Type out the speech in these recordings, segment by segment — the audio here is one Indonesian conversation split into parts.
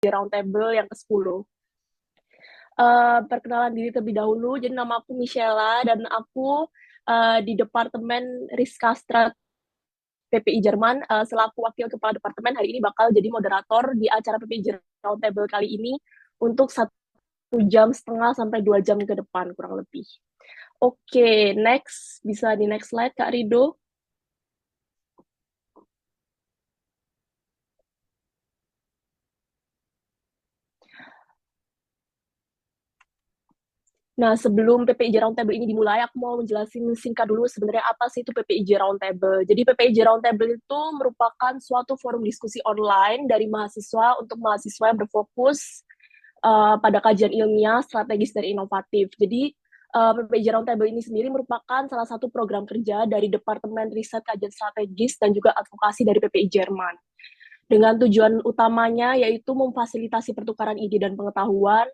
Roundtable yang ke-10. Perkenalan diri terlebih dahulu. Jadi nama aku Michela dan aku di Departemen Rizkastrat PPI Jerman selaku Wakil Kepala Departemen hari ini bakal jadi moderator di acara PPI Roundtable kali ini untuk 1,5 jam sampai 2 jam ke depan kurang lebih. Oke, next. Bisa di next slide, Kak Rido. Nah, sebelum PPIJ Roundtable ini dimulai, aku mau menjelasin singkat dulu sebenarnya apa sih itu PPIJ Roundtable. Jadi PPIJ Roundtable itu merupakan suatu forum diskusi online dari mahasiswa untuk mahasiswa yang berfokus pada kajian ilmiah, strategis, dan inovatif. Jadi PPIJ Roundtable ini sendiri merupakan salah satu program kerja dari Departemen Riset Kajian Strategis dan juga Advokasi dari PPI Jerman. Dengan tujuan utamanya yaitu memfasilitasi pertukaran ide dan pengetahuan,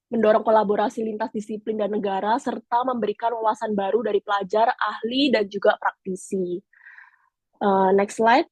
mendorong kolaborasi lintas disiplin dan negara, serta memberikan wawasan baru dari pelajar, ahli, dan juga praktisi. Next slide.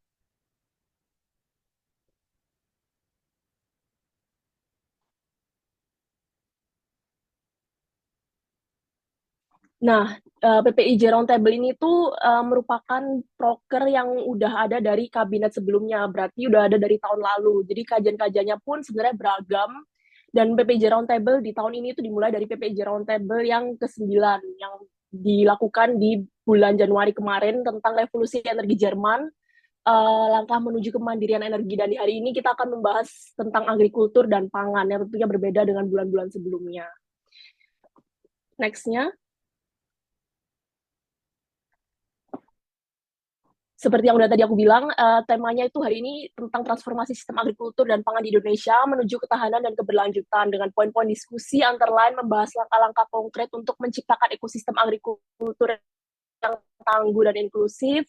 Nah, PPIJ Roundtable ini tuh merupakan proker yang udah ada dari kabinet sebelumnya, berarti udah ada dari tahun lalu. Jadi kajian-kajiannya pun sebenarnya beragam, dan PPIJ Roundtable di tahun ini itu dimulai dari PPIJ Roundtable yang ke-9, yang dilakukan di bulan Januari kemarin tentang revolusi energi Jerman, langkah menuju kemandirian energi. Dan di hari ini kita akan membahas tentang agrikultur dan pangan, yang tentunya berbeda dengan bulan-bulan sebelumnya. Next-nya. Seperti yang udah tadi aku bilang, temanya itu hari ini tentang transformasi sistem agrikultur dan pangan di Indonesia menuju ketahanan dan keberlanjutan, dengan poin-poin diskusi antara lain membahas langkah-langkah konkret untuk menciptakan ekosistem agrikultur yang tangguh dan inklusif,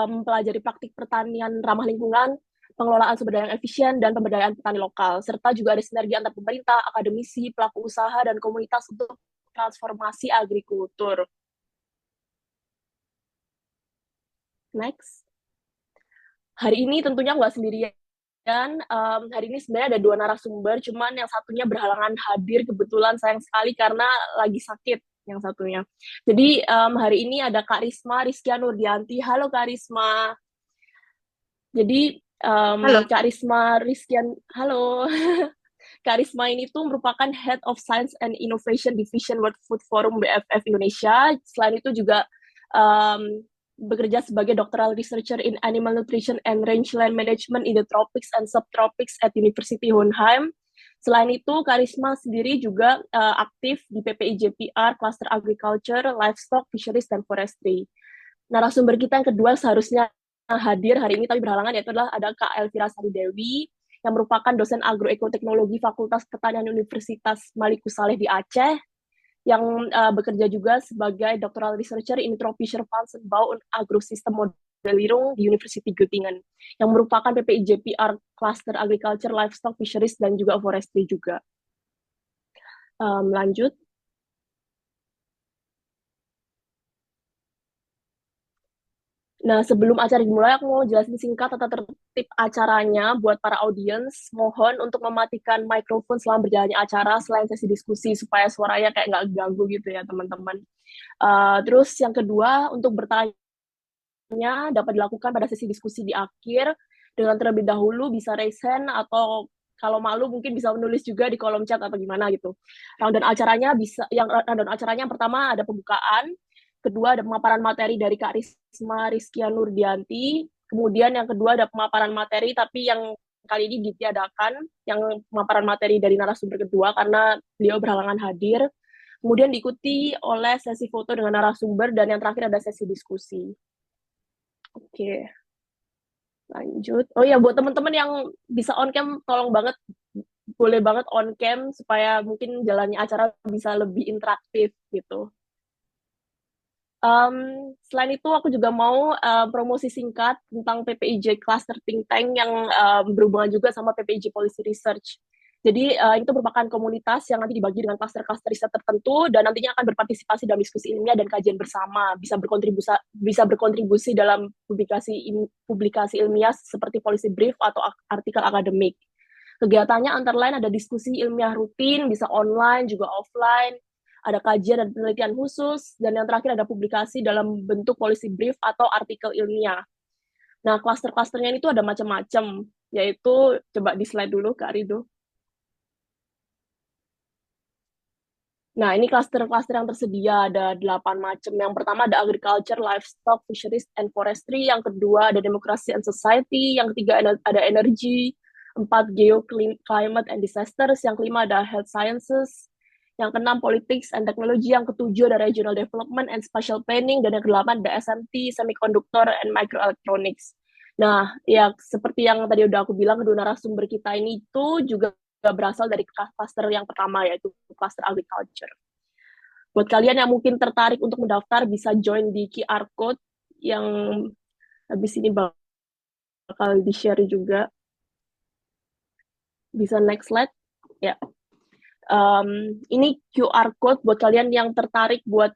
mempelajari praktik pertanian ramah lingkungan, pengelolaan sumber daya yang efisien, dan pemberdayaan petani lokal, serta juga ada sinergi antar pemerintah, akademisi, pelaku usaha, dan komunitas untuk transformasi agrikultur. Next. Hari ini tentunya nggak sendirian. Hari ini sebenarnya ada 2 narasumber, cuman yang satunya berhalangan hadir, kebetulan sayang sekali karena lagi sakit yang satunya. Jadi hari ini ada Kak Risma Rizkia Nurdianti. Halo Kak Risma. Jadi Halo. Kak Risma Rizkian, halo. Kak Risma ini tuh merupakan Head of Science and Innovation Division World Food Forum BFF Indonesia. Selain itu juga um, bekerja sebagai doctoral researcher in animal nutrition and rangeland management in the tropics and subtropics at University Hohenheim. Selain itu, Karisma sendiri juga aktif di PPIJPR, Cluster Agriculture, Livestock, Fisheries, dan Forestry. Narasumber kita yang kedua seharusnya hadir hari ini tapi berhalangan, yaitu adalah ada Kak Elvira Sari Dewi yang merupakan dosen agroekoteknologi Fakultas Pertanian Universitas Maliku Saleh di Aceh, yang bekerja juga sebagai doctoral researcher in Tropischer Pflanzenbau und Agrosystem Modellierung di University Göttingen, yang merupakan PPIJPR Cluster Agriculture, Livestock, Fisheries, dan juga Forestry juga. Lanjut. Nah, sebelum acara dimulai, aku mau jelasin singkat tata tertib acaranya buat para audiens. Mohon untuk mematikan mikrofon selama berjalannya acara, selain sesi diskusi, supaya suaranya kayak nggak ganggu gitu ya, teman-teman. Terus yang kedua, untuk bertanya dapat dilakukan pada sesi diskusi di akhir, dengan terlebih dahulu bisa raise hand, atau kalau malu mungkin bisa menulis juga di kolom chat atau gimana gitu. Rundown acaranya rundown acaranya yang pertama ada pembukaan, kedua ada pemaparan materi dari Kak Risma Rizkia Nurdianti, kemudian yang kedua ada pemaparan materi tapi yang kali ini ditiadakan, yang pemaparan materi dari narasumber kedua karena beliau berhalangan hadir. Kemudian diikuti oleh sesi foto dengan narasumber, dan yang terakhir ada sesi diskusi. Oke, lanjut. Oh ya, buat teman-teman yang bisa on cam, tolong banget, boleh banget on cam supaya mungkin jalannya acara bisa lebih interaktif gitu. Selain itu, aku juga mau promosi singkat tentang PPIJ Cluster Think Tank yang berhubungan juga sama PPIJ Policy Research. Jadi itu merupakan komunitas yang nanti dibagi dengan klaster-klaster riset tertentu dan nantinya akan berpartisipasi dalam diskusi ilmiah dan kajian bersama, bisa berkontribusi dalam publikasi ilmiah seperti policy brief atau artikel akademik. Kegiatannya antara lain ada diskusi ilmiah rutin, bisa online juga offline, ada kajian dan penelitian khusus, dan yang terakhir ada publikasi dalam bentuk policy brief atau artikel ilmiah. Nah, klaster-klasternya itu ada macam-macam, yaitu coba di slide dulu Kak Rido. Nah, ini klaster-klaster yang tersedia ada 8 macam. Yang pertama ada agriculture, livestock, fisheries, and forestry. Yang kedua ada democracy and society. Yang ketiga ada energy. Empat, climate and disasters. Yang kelima ada health sciences. Yang keenam, politics and technology. Yang ketujuh ada regional development and spatial planning. Dan yang kedelapan ada SMT, semiconductor, and microelectronics. Nah, ya seperti yang tadi udah aku bilang, kedua narasumber kita ini itu juga berasal dari cluster yang pertama, yaitu cluster agriculture. Buat kalian yang mungkin tertarik untuk mendaftar, bisa join di QR code yang habis ini bakal di-share juga. Bisa next slide. Ya. Ini QR code buat kalian yang tertarik buat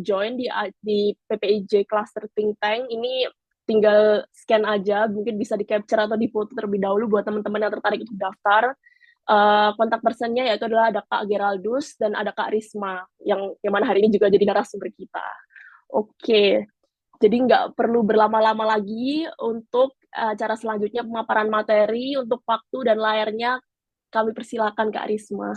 join di PPIJ Cluster Think Tank. Ini tinggal scan aja, mungkin bisa di-capture atau di-foto terlebih dahulu buat teman-teman yang tertarik untuk daftar. Kontak personnya yaitu adalah ada Kak Geraldus dan ada Kak Risma yang mana hari ini juga jadi narasumber kita. Oke, jadi nggak perlu berlama-lama lagi untuk acara selanjutnya pemaparan materi. Untuk waktu dan layarnya kami persilakan Kak Risma.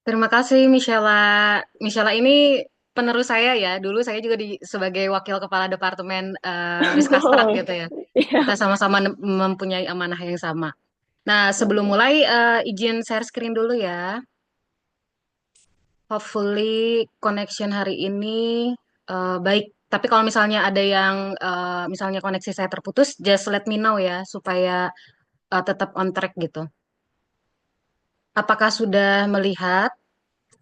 Terima kasih Michela. Michela ini penerus saya ya. Dulu saya juga sebagai wakil kepala departemen Riskastrat gitu ya. Kita Iya. sama-sama mempunyai amanah yang sama. Nah, sebelum Oke. mulai izin share screen dulu ya. Hopefully connection hari ini baik. Tapi kalau misalnya ada yang misalnya koneksi saya terputus, just let me know ya supaya tetap on track gitu. Apakah sudah melihat?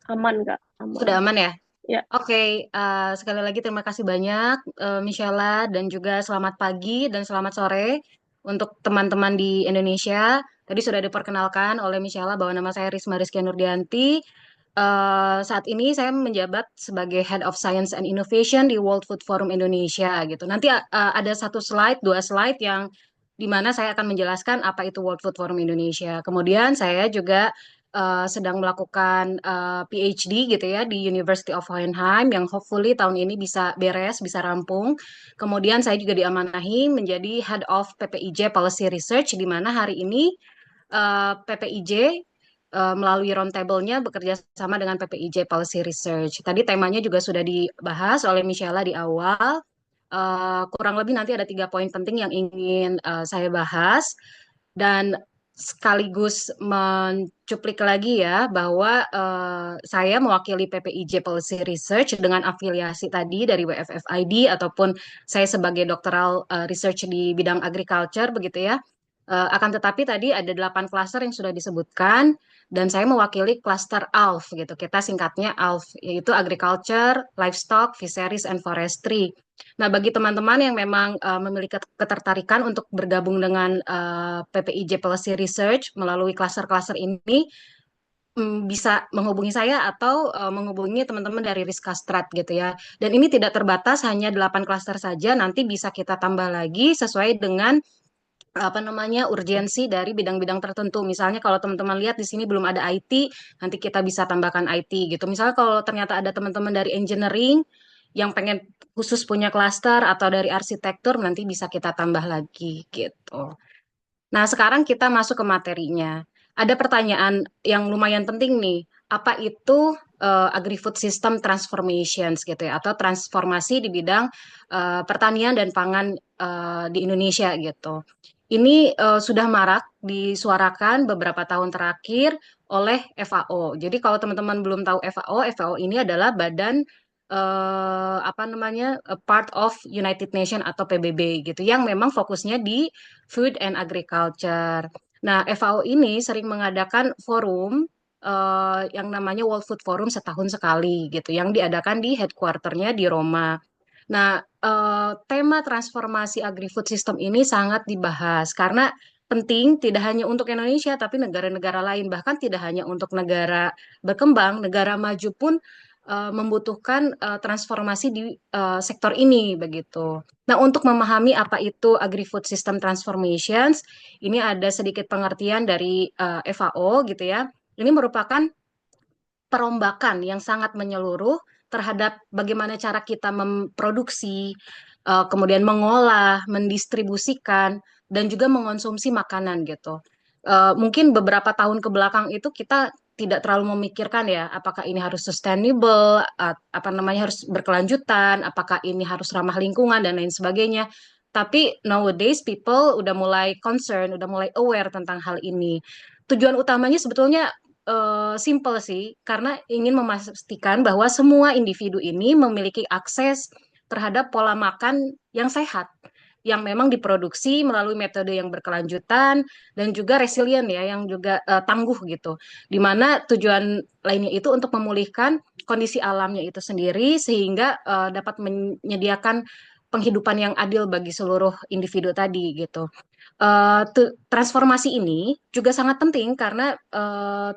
Aman Kak, aman. Sudah aman ya? Ya. Oke, sekali lagi terima kasih banyak Michela dan juga selamat pagi dan selamat sore untuk teman-teman di Indonesia. Tadi sudah diperkenalkan oleh Michela bahwa nama saya Risma Rizky Nurdianti. Saat ini saya menjabat sebagai Head of Science and Innovation di World Food Forum Indonesia gitu. Nanti ada satu slide, dua slide yang di mana saya akan menjelaskan apa itu World Food Forum Indonesia. Kemudian saya juga sedang melakukan PhD gitu ya di University of Hohenheim yang hopefully tahun ini bisa beres, bisa rampung. Kemudian saya juga diamanahi menjadi Head of PPIJ Policy Research di mana hari ini PPIJ melalui roundtable-nya bekerja sama dengan PPIJ Policy Research. Tadi temanya juga sudah dibahas oleh Michela di awal. Kurang lebih nanti ada 3 poin penting yang ingin saya bahas. Dan sekaligus mencuplik lagi ya bahwa saya mewakili PPIJ Policy Research dengan afiliasi tadi dari WFFID ataupun saya sebagai doctoral research di bidang agriculture begitu ya. Akan tetapi tadi ada 8 klaster yang sudah disebutkan dan saya mewakili klaster ALF gitu. Kita singkatnya ALF yaitu Agriculture, Livestock, Fisheries and Forestry. Nah, bagi teman-teman yang memang memiliki ketertarikan untuk bergabung dengan PPIJ Policy Research melalui klaster-klaster ini, bisa menghubungi saya atau menghubungi teman-teman dari Riskastrat gitu ya. Dan ini tidak terbatas hanya 8 klaster saja, nanti bisa kita tambah lagi sesuai dengan apa namanya urgensi dari bidang-bidang tertentu. Misalnya kalau teman-teman lihat di sini belum ada IT, nanti kita bisa tambahkan IT gitu. Misalnya kalau ternyata ada teman-teman dari engineering yang pengen khusus punya klaster atau dari arsitektur, nanti bisa kita tambah lagi gitu. Nah, sekarang kita masuk ke materinya. Ada pertanyaan yang lumayan penting nih. Apa itu agri-food system transformations gitu ya, atau transformasi di bidang pertanian dan pangan di Indonesia gitu. Ini sudah marak disuarakan beberapa tahun terakhir oleh FAO. Jadi kalau teman-teman belum tahu FAO, FAO ini adalah badan apa namanya part of United Nations atau PBB gitu, yang memang fokusnya di food and agriculture. Nah, FAO ini sering mengadakan forum yang namanya World Food Forum setahun sekali gitu, yang diadakan di headquarternya di Roma. Nah, tema transformasi agri-food system ini sangat dibahas karena penting tidak hanya untuk Indonesia tapi negara-negara lain, bahkan tidak hanya untuk negara berkembang, negara maju pun membutuhkan transformasi di sektor ini begitu. Nah, untuk memahami apa itu Agri-Food System Transformations, ini ada sedikit pengertian dari FAO gitu ya. Ini merupakan perombakan yang sangat menyeluruh terhadap bagaimana cara kita memproduksi, kemudian mengolah, mendistribusikan, dan juga mengonsumsi makanan gitu. Mungkin beberapa tahun ke belakang itu kita tidak terlalu memikirkan ya, apakah ini harus sustainable, apa namanya harus berkelanjutan, apakah ini harus ramah lingkungan dan lain sebagainya. Tapi nowadays people udah mulai concern, udah mulai aware tentang hal ini. Tujuan utamanya sebetulnya simple sih, karena ingin memastikan bahwa semua individu ini memiliki akses terhadap pola makan yang sehat, yang memang diproduksi melalui metode yang berkelanjutan dan juga resilient ya, yang juga tangguh gitu. Di mana tujuan lainnya itu untuk memulihkan kondisi alamnya itu sendiri sehingga dapat menyediakan penghidupan yang adil bagi seluruh individu tadi gitu. Transformasi ini juga sangat penting karena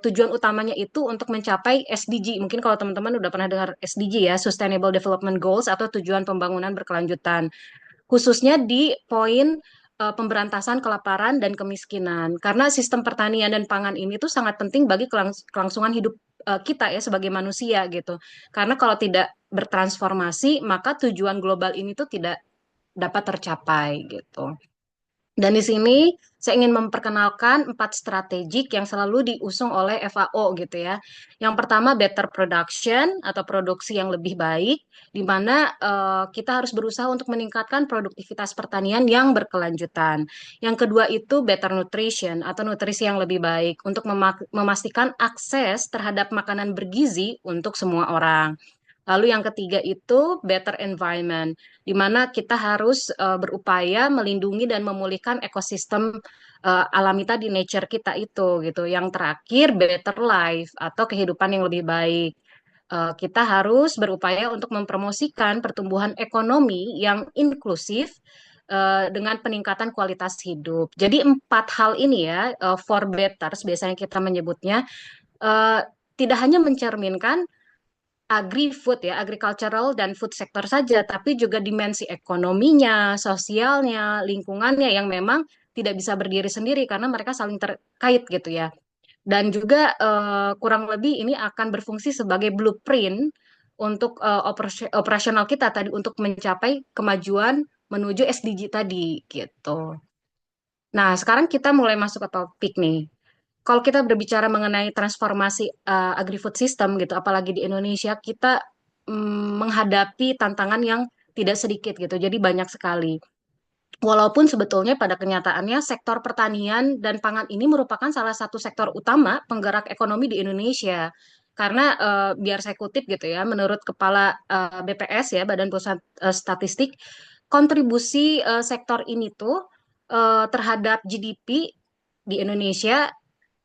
tujuan utamanya itu untuk mencapai SDG. Mungkin kalau teman-teman udah pernah dengar SDG ya, Sustainable Development Goals atau tujuan pembangunan berkelanjutan, khususnya di poin pemberantasan kelaparan dan kemiskinan. Karena sistem pertanian dan pangan ini tuh sangat penting bagi kelangsungan hidup kita ya sebagai manusia gitu. Karena kalau tidak bertransformasi, maka tujuan global ini tuh tidak dapat tercapai gitu. Dan di sini saya ingin memperkenalkan 4 strategik yang selalu diusung oleh FAO gitu ya. Yang pertama better production atau produksi yang lebih baik, di mana kita harus berusaha untuk meningkatkan produktivitas pertanian yang berkelanjutan. Yang kedua itu better nutrition atau nutrisi yang lebih baik untuk memastikan akses terhadap makanan bergizi untuk semua orang. Lalu yang ketiga itu better environment, di mana kita harus berupaya melindungi dan memulihkan ekosistem alami tadi, nature kita itu gitu. Yang terakhir better life atau kehidupan yang lebih baik. Kita harus berupaya untuk mempromosikan pertumbuhan ekonomi yang inklusif dengan peningkatan kualitas hidup. Jadi 4 hal ini ya, for betters biasanya kita menyebutnya, eh, tidak hanya mencerminkan agri-food ya, agricultural dan food sektor saja, tapi juga dimensi ekonominya, sosialnya, lingkungannya yang memang tidak bisa berdiri sendiri karena mereka saling terkait gitu ya. Dan juga kurang lebih ini akan berfungsi sebagai blueprint untuk operasional kita tadi untuk mencapai kemajuan menuju SDG tadi gitu. Nah, sekarang kita mulai masuk ke topik nih. Kalau kita berbicara mengenai transformasi agri-food system gitu, apalagi di Indonesia, kita menghadapi tantangan yang tidak sedikit gitu. Jadi banyak sekali. Walaupun sebetulnya pada kenyataannya sektor pertanian dan pangan ini merupakan salah satu sektor utama penggerak ekonomi di Indonesia. Karena biar saya kutip gitu ya, menurut Kepala BPS ya, Badan Pusat Statistik, kontribusi sektor ini tuh terhadap GDP di Indonesia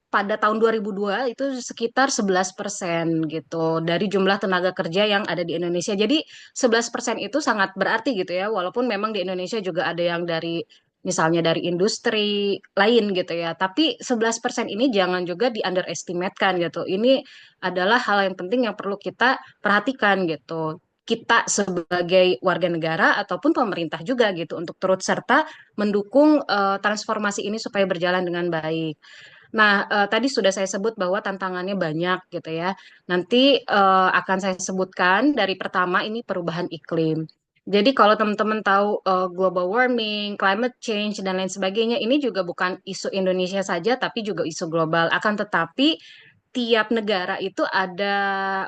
pada tahun 2002 itu sekitar 11% gitu dari jumlah tenaga kerja yang ada di Indonesia. Jadi 11% itu sangat berarti gitu ya, walaupun memang di Indonesia juga ada yang dari misalnya dari industri lain gitu ya. Tapi 11% ini jangan juga di underestimate-kan gitu. Ini adalah hal yang penting yang perlu kita perhatikan gitu. Kita sebagai warga negara ataupun pemerintah juga gitu untuk turut serta mendukung transformasi ini supaya berjalan dengan baik. Nah, tadi sudah saya sebut bahwa tantangannya banyak gitu ya. Nanti akan saya sebutkan dari pertama ini perubahan iklim. Jadi kalau teman-teman tahu global warming, climate change dan lain sebagainya, ini juga bukan isu Indonesia saja, tapi juga isu global. Akan tetapi tiap negara itu ada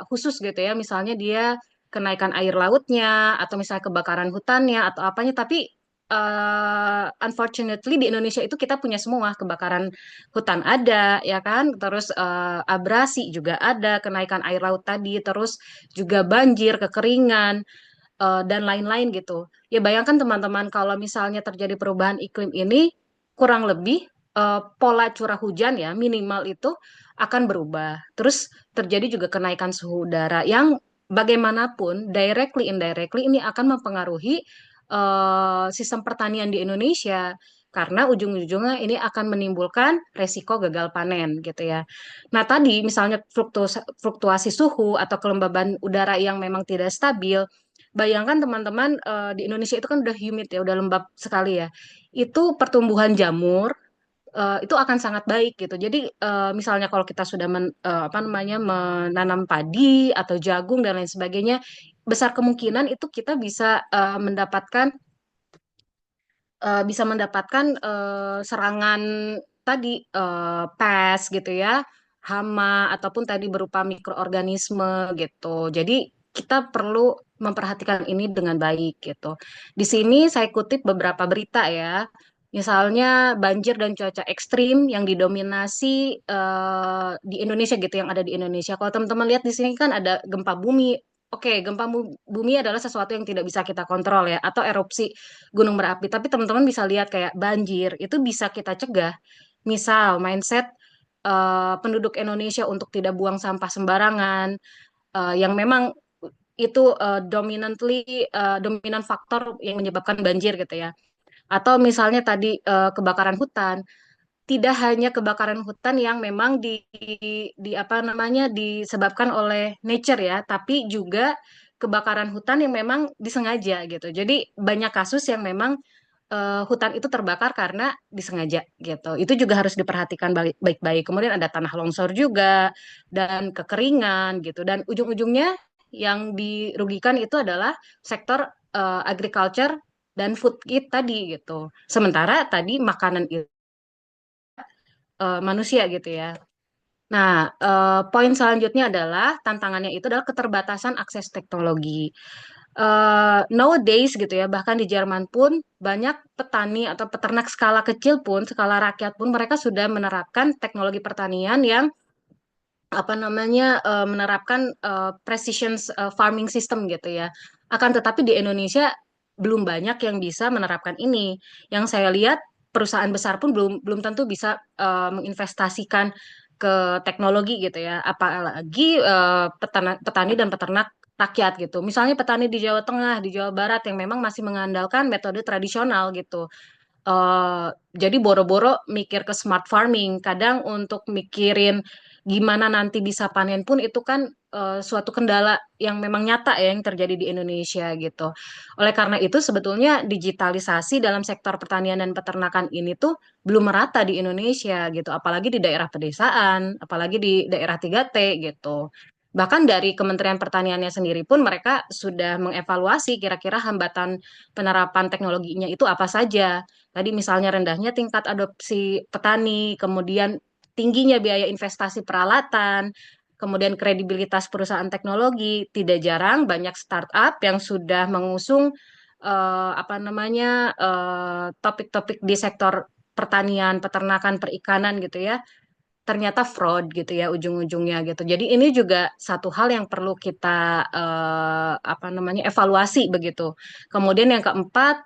khusus gitu ya. Misalnya dia kenaikan air lautnya atau misalnya kebakaran hutannya atau apanya. Tapi unfortunately di Indonesia itu kita punya semua kebakaran hutan ada ya kan. Terus abrasi juga ada, kenaikan air laut tadi, terus juga banjir, kekeringan dan lain-lain gitu. Ya bayangkan teman-teman kalau misalnya terjadi perubahan iklim ini kurang lebih pola curah hujan ya minimal itu akan berubah. Terus terjadi juga kenaikan suhu udara yang bagaimanapun directly indirectly ini akan mempengaruhi sistem pertanian di Indonesia. karena ujung-ujungnya ini akan menimbulkan resiko gagal panen gitu ya. Nah, tadi misalnya fluktuasi suhu atau kelembaban udara yang memang tidak stabil, bayangkan teman-teman di Indonesia itu kan udah humid ya, udah lembab sekali ya. Itu pertumbuhan jamur itu akan sangat baik gitu. Jadi misalnya kalau kita sudah apa namanya menanam padi atau jagung dan lain sebagainya, besar kemungkinan itu kita bisa mendapatkan serangan tadi pest gitu ya, hama ataupun tadi berupa mikroorganisme gitu. Jadi kita perlu memperhatikan ini dengan baik gitu. Di sini saya kutip beberapa berita ya. Misalnya banjir dan cuaca ekstrim yang didominasi di Indonesia gitu, yang ada di Indonesia. Kalau teman-teman lihat di sini kan ada gempa bumi. Oke, bumi adalah sesuatu yang tidak bisa kita kontrol ya, atau erupsi gunung berapi. Tapi teman-teman bisa lihat kayak banjir, itu bisa kita cegah. Misal mindset penduduk Indonesia untuk tidak buang sampah sembarangan, yang memang itu dominan faktor yang menyebabkan banjir gitu ya. Atau misalnya tadi kebakaran hutan, tidak hanya kebakaran hutan yang memang di apa namanya disebabkan oleh nature ya, tapi juga kebakaran hutan yang memang disengaja gitu. Jadi banyak kasus yang memang hutan itu terbakar karena disengaja gitu. Itu juga harus diperhatikan baik-baik. Kemudian ada tanah longsor juga dan kekeringan gitu. Dan ujung-ujungnya yang dirugikan itu adalah sektor agriculture dan food kit tadi gitu. Sementara tadi makanan itu manusia gitu ya. Nah, poin selanjutnya adalah tantangannya itu adalah keterbatasan akses teknologi. Nowadays gitu ya, bahkan di Jerman pun banyak petani atau peternak skala kecil pun, skala rakyat pun mereka sudah menerapkan teknologi pertanian yang apa namanya menerapkan precision farming system gitu ya. Akan tetapi di Indonesia belum banyak yang bisa menerapkan ini. Yang saya lihat perusahaan besar pun belum belum tentu bisa menginvestasikan ke teknologi gitu ya. Apalagi petani dan peternak rakyat gitu. Misalnya petani di Jawa Tengah, di Jawa Barat yang memang masih mengandalkan metode tradisional gitu. Eh, jadi boro-boro mikir ke smart farming. Kadang untuk mikirin gimana nanti bisa panen pun itu kan suatu kendala yang memang nyata ya yang terjadi di Indonesia gitu. Oleh karena itu sebetulnya digitalisasi dalam sektor pertanian dan peternakan ini tuh belum merata di Indonesia gitu. Apalagi di daerah pedesaan, apalagi di daerah 3T gitu. Bahkan dari Kementerian Pertaniannya sendiri pun mereka sudah mengevaluasi kira-kira hambatan penerapan teknologinya itu apa saja. Tadi misalnya rendahnya tingkat adopsi petani, kemudian tingginya biaya investasi peralatan, kemudian kredibilitas perusahaan teknologi. Tidak jarang banyak startup yang sudah mengusung apa namanya topik-topik di sektor pertanian, peternakan, perikanan gitu ya, ternyata fraud gitu ya ujung-ujungnya gitu. Jadi ini juga satu hal yang perlu kita apa namanya evaluasi begitu. Kemudian yang keempat,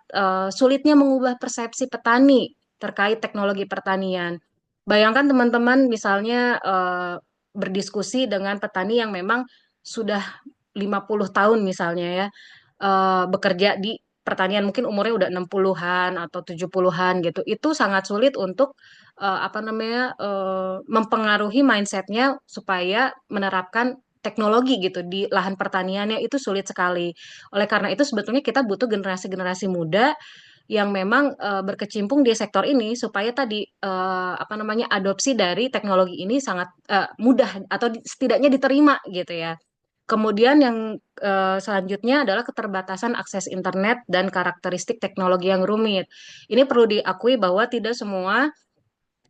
sulitnya mengubah persepsi petani terkait teknologi pertanian. Bayangkan teman-teman misalnya berdiskusi dengan petani yang memang sudah 50 tahun misalnya ya bekerja di pertanian, mungkin umurnya udah 60-an atau 70-an gitu. Itu sangat sulit untuk apa namanya mempengaruhi mindsetnya supaya menerapkan teknologi gitu di lahan pertaniannya itu sulit sekali. Oleh karena itu sebetulnya kita butuh generasi-generasi muda yang memang berkecimpung di sektor ini supaya tadi apa namanya adopsi dari teknologi ini sangat mudah atau setidaknya diterima gitu ya. Kemudian yang selanjutnya adalah keterbatasan akses internet dan karakteristik teknologi yang rumit. Ini perlu diakui bahwa tidak semua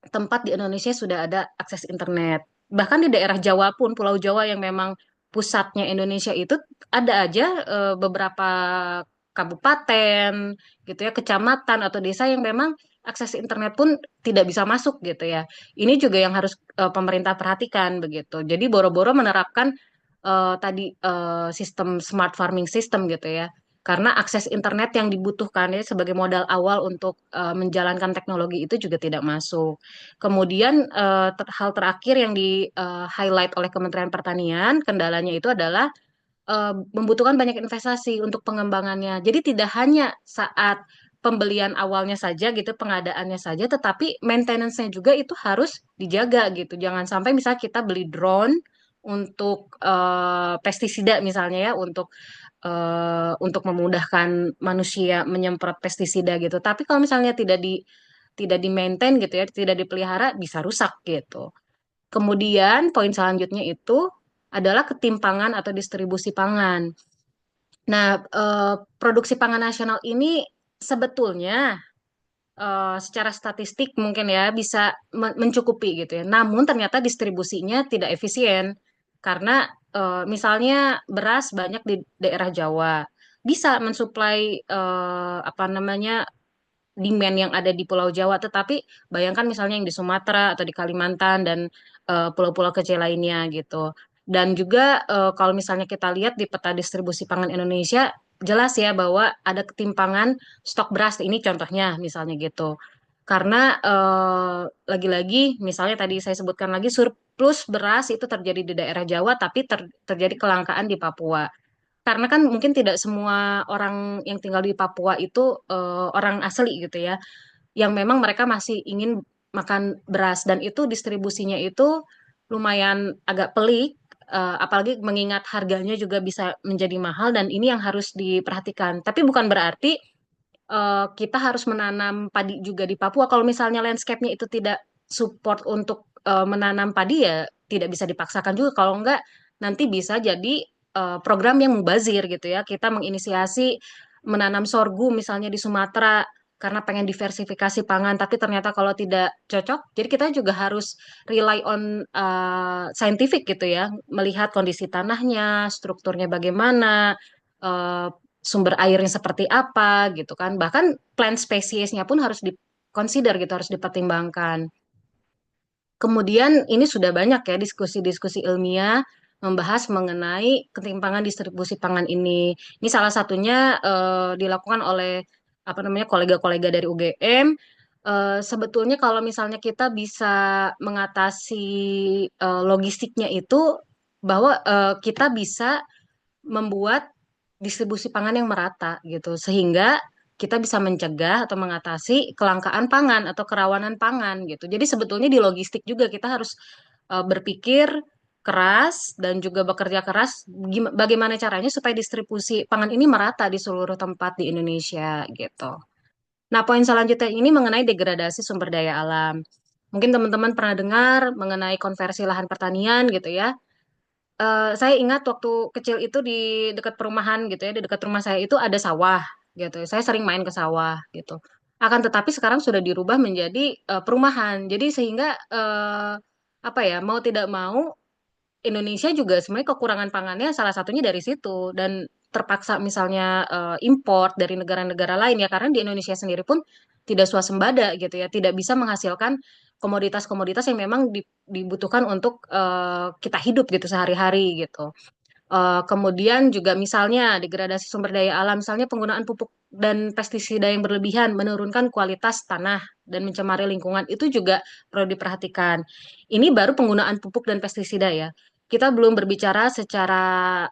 tempat di Indonesia sudah ada akses internet. Bahkan di daerah Jawa pun, Pulau Jawa yang memang pusatnya Indonesia itu ada aja beberapa kabupaten gitu ya, kecamatan atau desa yang memang akses internet pun tidak bisa masuk gitu ya. Ini juga yang harus pemerintah perhatikan begitu. Jadi boro-boro menerapkan tadi sistem smart farming system gitu ya. Karena akses internet yang dibutuhkan ya sebagai modal awal untuk menjalankan teknologi itu juga tidak masuk. Kemudian hal terakhir yang di highlight oleh Kementerian Pertanian, kendalanya itu adalah membutuhkan banyak investasi untuk pengembangannya. Jadi tidak hanya saat pembelian awalnya saja gitu, pengadaannya saja, tetapi maintenance-nya juga itu harus dijaga gitu. Jangan sampai misalnya kita beli drone untuk pestisida misalnya ya, untuk memudahkan manusia menyemprot pestisida gitu. Tapi kalau misalnya tidak di maintain gitu ya, tidak dipelihara bisa rusak gitu. Kemudian poin selanjutnya itu adalah ketimpangan atau distribusi pangan. Nah, produksi pangan nasional ini sebetulnya secara statistik mungkin ya bisa mencukupi gitu ya. Namun ternyata distribusinya tidak efisien karena misalnya beras banyak di daerah Jawa bisa mensuplai apa namanya demand yang ada di Pulau Jawa, tetapi bayangkan misalnya yang di Sumatera atau di Kalimantan dan pulau-pulau kecil lainnya gitu. Dan juga kalau misalnya kita lihat di peta distribusi pangan Indonesia, jelas ya bahwa ada ketimpangan stok beras. Ini contohnya misalnya gitu. Karena lagi-lagi misalnya tadi saya sebutkan lagi surplus beras itu terjadi di daerah Jawa, tapi terjadi kelangkaan di Papua. Karena kan mungkin tidak semua orang yang tinggal di Papua itu orang asli gitu ya, yang memang mereka masih ingin makan beras dan itu distribusinya itu lumayan agak pelik, apalagi mengingat harganya juga bisa menjadi mahal dan ini yang harus diperhatikan. Tapi bukan berarti kita harus menanam padi juga di Papua. Kalau misalnya landscape-nya itu tidak support untuk menanam padi ya tidak bisa dipaksakan juga. Kalau enggak nanti bisa jadi program yang mubazir gitu ya. Kita menginisiasi menanam sorghum misalnya di Sumatera karena pengen diversifikasi pangan, tapi ternyata kalau tidak cocok, jadi kita juga harus rely on scientific gitu ya, melihat kondisi tanahnya, strukturnya bagaimana, eh, sumber airnya seperti apa gitu kan. Bahkan plant spesiesnya pun harus di consider gitu, harus dipertimbangkan. Kemudian ini sudah banyak ya diskusi-diskusi ilmiah membahas mengenai ketimpangan distribusi pangan ini. Ini salah satunya dilakukan oleh apa namanya kolega-kolega dari UGM. Sebetulnya kalau misalnya kita bisa mengatasi logistiknya itu bahwa kita bisa membuat distribusi pangan yang merata gitu sehingga kita bisa mencegah atau mengatasi kelangkaan pangan atau kerawanan pangan gitu. Jadi sebetulnya di logistik juga kita harus berpikir keras dan juga bekerja keras bagaimana caranya supaya distribusi pangan ini merata di seluruh tempat di Indonesia gitu. Nah, poin selanjutnya ini mengenai degradasi sumber daya alam. Mungkin teman-teman pernah dengar mengenai konversi lahan pertanian gitu ya. Saya ingat waktu kecil itu di dekat perumahan gitu ya, di dekat rumah saya itu ada sawah gitu. Saya sering main ke sawah gitu. Akan tetapi sekarang sudah dirubah menjadi perumahan. Jadi sehingga apa ya, mau tidak mau Indonesia juga sebenarnya kekurangan pangannya salah satunya dari situ dan terpaksa misalnya import dari negara-negara lain ya karena di Indonesia sendiri pun tidak swasembada gitu ya, tidak bisa menghasilkan komoditas-komoditas yang memang dibutuhkan untuk kita hidup gitu sehari-hari gitu. Kemudian juga misalnya degradasi sumber daya alam, misalnya penggunaan pupuk dan pestisida yang berlebihan menurunkan kualitas tanah dan mencemari lingkungan itu juga perlu diperhatikan. Ini baru penggunaan pupuk dan pestisida ya. Kita belum berbicara secara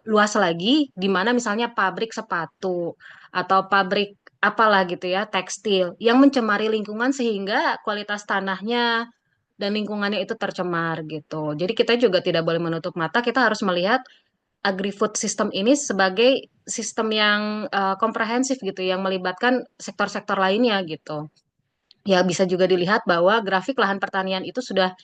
luas lagi, di mana misalnya pabrik sepatu atau pabrik apalah gitu ya, tekstil yang mencemari lingkungan sehingga kualitas tanahnya dan lingkungannya itu tercemar gitu. Jadi kita juga tidak boleh menutup mata, kita harus melihat agri-food system ini sebagai sistem yang komprehensif gitu, yang melibatkan sektor-sektor lainnya gitu. Ya bisa juga dilihat bahwa grafik lahan pertanian itu sudah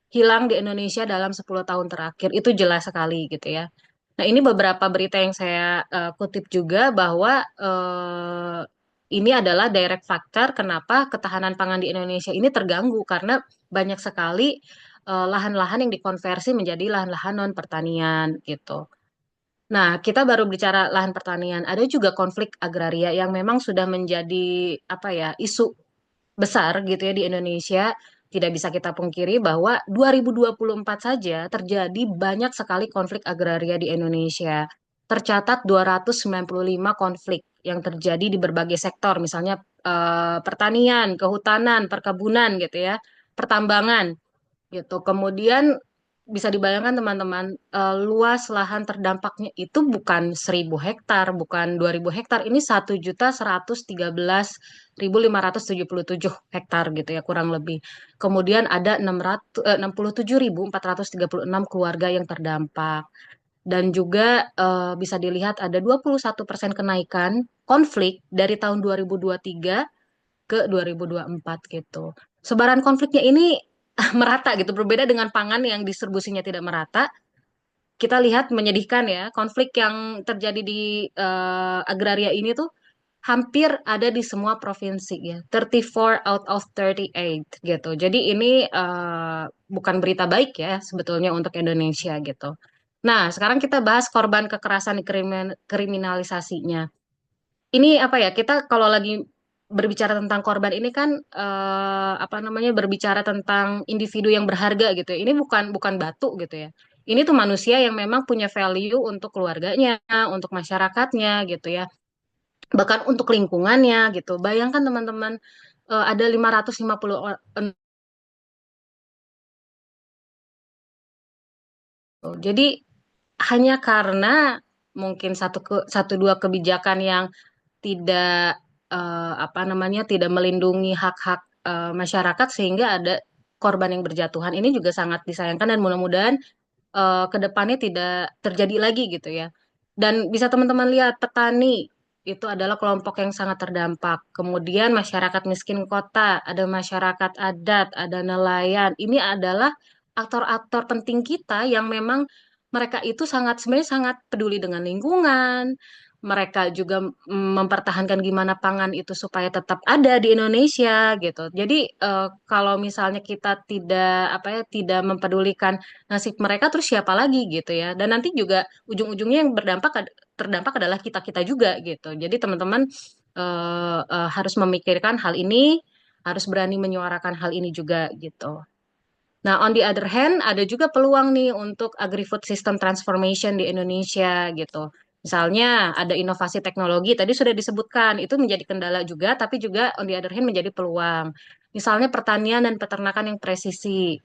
hilang di Indonesia dalam 10 tahun terakhir. Itu jelas sekali gitu ya. Nah, ini beberapa berita yang saya kutip juga bahwa ini adalah direct factor kenapa ketahanan pangan di Indonesia ini terganggu karena banyak sekali lahan-lahan yang dikonversi menjadi lahan-lahan non pertanian gitu. Nah, kita baru bicara lahan pertanian. Ada juga konflik agraria yang memang sudah menjadi apa ya isu besar gitu ya di Indonesia. Tidak bisa kita pungkiri bahwa 2024 saja terjadi banyak sekali konflik agraria di Indonesia. Tercatat 295 konflik yang terjadi di berbagai sektor, misalnya pertanian, kehutanan, perkebunan gitu ya, pertambangan gitu. Kemudian bisa dibayangkan teman-teman, luas lahan terdampaknya itu bukan 1.000 hektar, bukan 2.000 hektar, ini 1.113.577 hektar gitu ya kurang lebih. Kemudian ada 67.436 keluarga yang terdampak. Dan juga bisa dilihat ada 21% kenaikan konflik dari tahun 2023 ke 2024 gitu. Sebaran konfliknya ini merata gitu, berbeda dengan pangan yang distribusinya tidak merata. Kita lihat menyedihkan ya, konflik yang terjadi di agraria ini tuh hampir ada di semua provinsi ya, 34 out of 38 gitu. Jadi ini bukan berita baik ya sebetulnya untuk Indonesia gitu. Nah, sekarang kita bahas korban kekerasan kriminalisasinya. Ini apa ya? Kita kalau lagi berbicara tentang korban ini kan apa namanya berbicara tentang individu yang berharga gitu ya. Ini bukan batu gitu ya. Ini tuh manusia yang memang punya value untuk keluarganya, untuk masyarakatnya gitu ya. Bahkan untuk lingkungannya gitu. Bayangkan teman-teman, ada 550 orang. Jadi hanya karena mungkin satu dua kebijakan yang tidak apa namanya tidak melindungi hak-hak masyarakat sehingga ada korban yang berjatuhan. Ini juga sangat disayangkan dan mudah-mudahan ke depannya tidak terjadi lagi gitu ya. Dan bisa teman-teman lihat petani itu adalah kelompok yang sangat terdampak. Kemudian masyarakat miskin kota, ada masyarakat adat, ada nelayan. Ini adalah aktor-aktor penting kita yang memang mereka itu sebenarnya sangat peduli dengan lingkungan. Mereka juga mempertahankan gimana pangan itu supaya tetap ada di Indonesia gitu. Jadi kalau misalnya kita tidak apa ya tidak mempedulikan nasib mereka terus siapa lagi gitu ya. Dan nanti juga ujung-ujungnya yang terdampak adalah kita-kita juga gitu. Jadi teman-teman harus memikirkan hal ini, harus berani menyuarakan hal ini juga gitu. Nah, on the other hand, ada juga peluang nih untuk agri-food system transformation di Indonesia gitu. Misalnya ada inovasi teknologi, tadi sudah disebutkan, itu menjadi kendala juga, tapi juga on the other hand menjadi peluang. Misalnya pertanian dan peternakan yang presisi,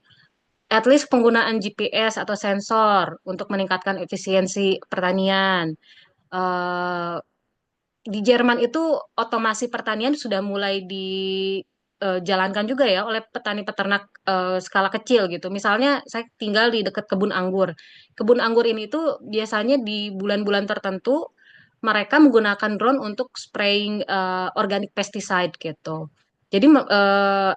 at least penggunaan GPS atau sensor untuk meningkatkan efisiensi pertanian. Eh, di Jerman itu otomasi pertanian sudah mulai dijalankan juga ya oleh petani peternak skala kecil gitu. Misalnya saya tinggal di dekat kebun anggur. Kebun anggur ini tuh biasanya di bulan-bulan tertentu mereka menggunakan drone untuk spraying organic pesticide gitu. Jadi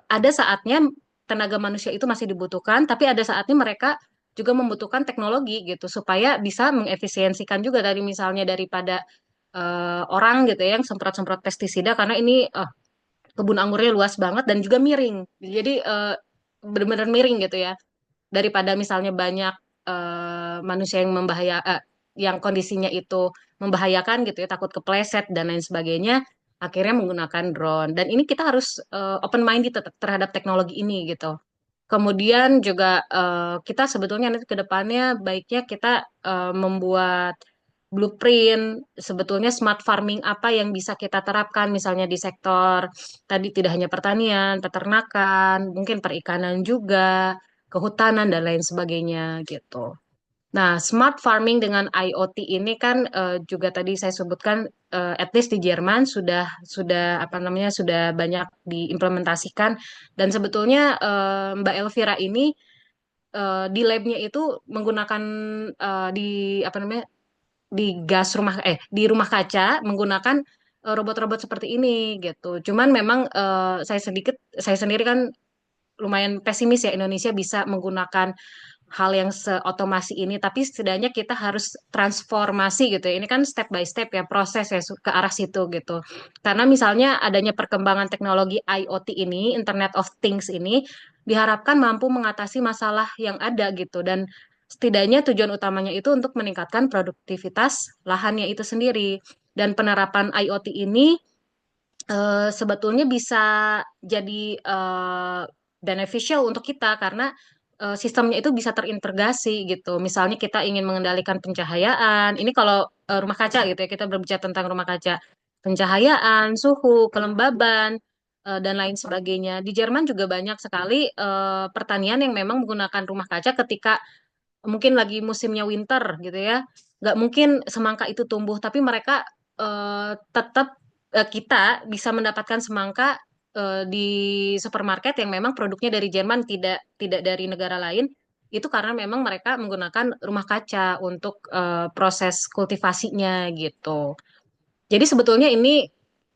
ada saatnya tenaga manusia itu masih dibutuhkan, tapi ada saatnya mereka juga membutuhkan teknologi gitu supaya bisa mengefisiensikan juga dari misalnya daripada orang gitu ya yang semprot-semprot pestisida karena ini kebun anggurnya luas banget dan juga miring. Jadi benar-benar miring gitu ya. Daripada misalnya banyak manusia yang yang kondisinya itu membahayakan gitu ya, takut kepleset dan lain sebagainya, akhirnya menggunakan drone. Dan ini kita harus open minded terhadap teknologi ini gitu. Kemudian juga kita sebetulnya nanti ke depannya baiknya kita membuat blueprint sebetulnya smart farming apa yang bisa kita terapkan misalnya di sektor tadi tidak hanya pertanian, peternakan, mungkin perikanan juga, kehutanan dan lain sebagainya gitu. Nah, smart farming dengan IoT ini kan juga tadi saya sebutkan at least di Jerman sudah apa namanya sudah banyak diimplementasikan dan sebetulnya Mbak Elvira ini di labnya itu menggunakan di apa namanya di gas rumah di rumah kaca menggunakan robot-robot seperti ini gitu. Cuman memang saya sendiri kan lumayan pesimis ya Indonesia bisa menggunakan hal yang seotomasi ini, tapi setidaknya kita harus transformasi gitu ya. Ini kan step by step ya proses ya ke arah situ gitu. Karena misalnya adanya perkembangan teknologi IoT ini, Internet of Things ini, diharapkan mampu mengatasi masalah yang ada gitu dan setidaknya tujuan utamanya itu untuk meningkatkan produktivitas lahannya itu sendiri. Dan penerapan IoT ini sebetulnya bisa jadi beneficial untuk kita karena sistemnya itu bisa terintegrasi gitu. Misalnya kita ingin mengendalikan pencahayaan, ini kalau rumah kaca gitu ya, kita berbicara tentang rumah kaca, pencahayaan, suhu, kelembaban, dan lain sebagainya. Di Jerman juga banyak sekali pertanian yang memang menggunakan rumah kaca ketika mungkin lagi musimnya winter gitu ya, nggak mungkin semangka itu tumbuh, tapi mereka tetap kita bisa mendapatkan semangka di supermarket yang memang produknya dari Jerman, tidak tidak dari negara lain. Itu karena memang mereka menggunakan rumah kaca untuk proses kultivasinya gitu. Jadi sebetulnya ini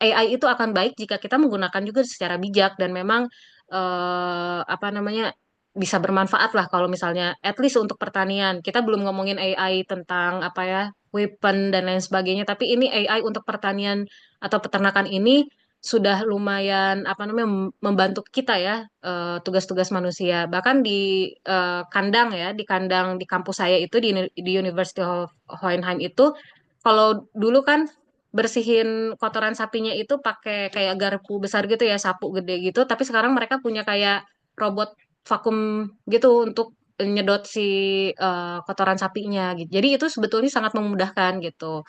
AI itu akan baik jika kita menggunakan juga secara bijak dan memang apa namanya bisa bermanfaat lah kalau misalnya at least untuk pertanian. Kita belum ngomongin AI tentang apa ya weapon dan lain sebagainya, tapi ini AI untuk pertanian atau peternakan ini sudah lumayan apa namanya membantu kita ya tugas-tugas manusia. Bahkan di kandang ya, di kandang di kampus saya itu di University of Hohenheim itu kalau dulu kan bersihin kotoran sapinya itu pakai kayak garpu besar gitu ya, sapu gede gitu. Tapi sekarang mereka punya kayak robot vakum gitu untuk nyedot si kotoran sapinya gitu. Jadi itu sebetulnya sangat memudahkan gitu.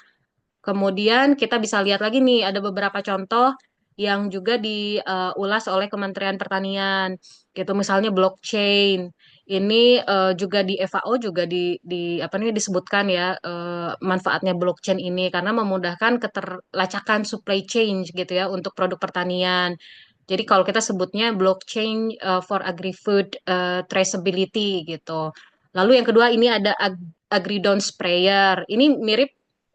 Kemudian kita bisa lihat lagi nih ada beberapa contoh yang juga diulas oleh Kementerian Pertanian gitu. Misalnya blockchain. Ini juga di FAO juga di apa nih disebutkan ya manfaatnya blockchain ini karena memudahkan keterlacakan supply chain gitu ya untuk produk pertanian. Jadi kalau kita sebutnya blockchain for agri-food traceability gitu. Lalu yang kedua ini ada agri-drone sprayer. Ini mirip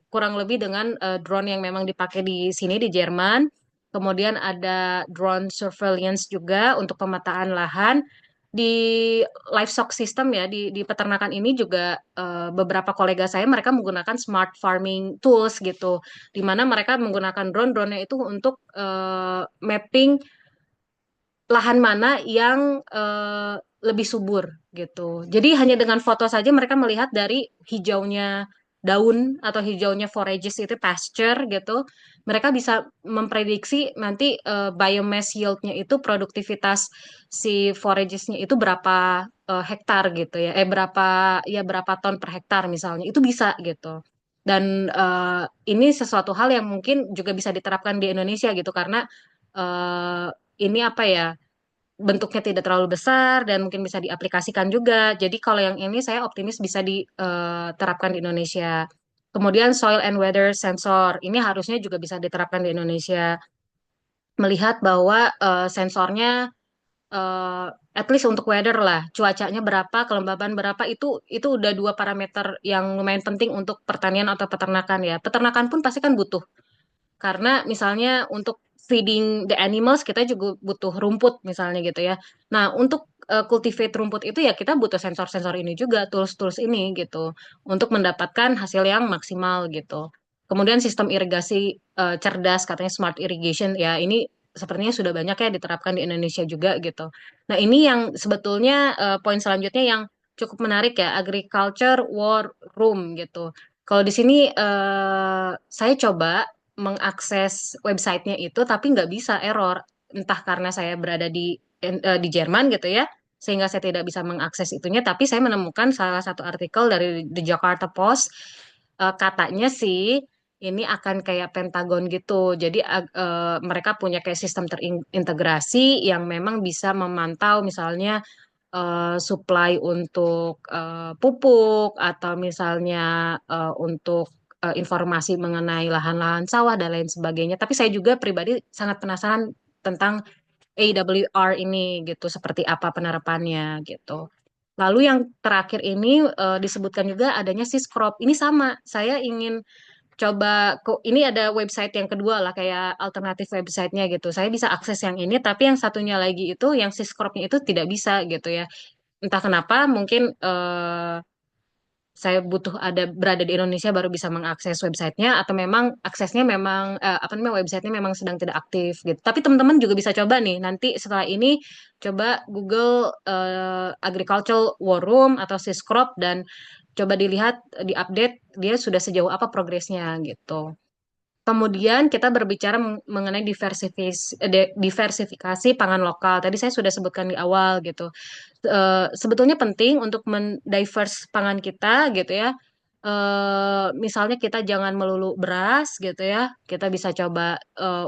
kurang lebih dengan drone yang memang dipakai di sini di Jerman. Kemudian ada drone surveillance juga untuk pemetaan lahan. Di livestock system ya, di peternakan ini juga beberapa kolega saya mereka menggunakan smart farming tools gitu. Di mana mereka menggunakan drone-nya itu untuk mapping lahan mana yang lebih subur gitu. Jadi hanya dengan foto saja mereka melihat dari hijaunya daun atau hijaunya forages itu pasture gitu. Mereka bisa memprediksi nanti biomass yield-nya itu produktivitas si foragesnya itu berapa hektar gitu ya. Berapa ya berapa ton per hektar misalnya. Itu bisa gitu. Dan ini sesuatu hal yang mungkin juga bisa diterapkan di Indonesia gitu karena eh, ini apa ya bentuknya tidak terlalu besar dan mungkin bisa diaplikasikan juga. Jadi kalau yang ini saya optimis bisa diterapkan di Indonesia. Kemudian soil and weather sensor ini harusnya juga bisa diterapkan di Indonesia. Melihat bahwa sensornya eh, at least untuk weather lah, cuacanya berapa, kelembaban berapa itu udah dua parameter yang lumayan penting untuk pertanian atau peternakan ya. Peternakan pun pasti kan butuh karena misalnya untuk feeding the animals kita juga butuh rumput misalnya gitu ya. Nah, untuk cultivate rumput itu ya kita butuh sensor-sensor ini juga, tools-tools ini gitu untuk mendapatkan hasil yang maksimal gitu. Kemudian sistem irigasi cerdas katanya smart irrigation ya ini sepertinya sudah banyak ya diterapkan di Indonesia juga gitu. Nah, ini yang sebetulnya poin selanjutnya yang cukup menarik ya, agriculture war room gitu. Kalau di sini saya coba mengakses websitenya itu tapi nggak bisa error entah karena saya berada di Jerman gitu ya sehingga saya tidak bisa mengakses itunya tapi saya menemukan salah satu artikel dari The Jakarta Post katanya sih ini akan kayak Pentagon gitu jadi mereka punya kayak sistem terintegrasi yang memang bisa memantau misalnya supply untuk pupuk atau misalnya untuk informasi mengenai lahan-lahan sawah dan lain sebagainya. Tapi saya juga pribadi sangat penasaran tentang AWR ini gitu, seperti apa penerapannya gitu. Lalu yang terakhir ini disebutkan juga adanya Syscrop. Ini sama, saya ingin coba kok ini ada website yang kedua lah kayak alternatif websitenya gitu. Saya bisa akses yang ini, tapi yang satunya lagi itu yang Syscropnya itu tidak bisa gitu ya. Entah kenapa, mungkin saya butuh ada berada di Indonesia baru bisa mengakses websitenya atau memang aksesnya memang apa namanya websitenya memang sedang tidak aktif gitu. Tapi teman-teman juga bisa coba nih nanti setelah ini coba Google Agricultural War Room atau Syscrop dan coba dilihat diupdate dia sudah sejauh apa progresnya gitu. Kemudian kita berbicara mengenai diversifikasi pangan lokal. Tadi saya sudah sebutkan di awal gitu. Sebetulnya penting untuk mendivers pangan kita gitu ya. Misalnya kita jangan melulu beras gitu ya. Kita bisa coba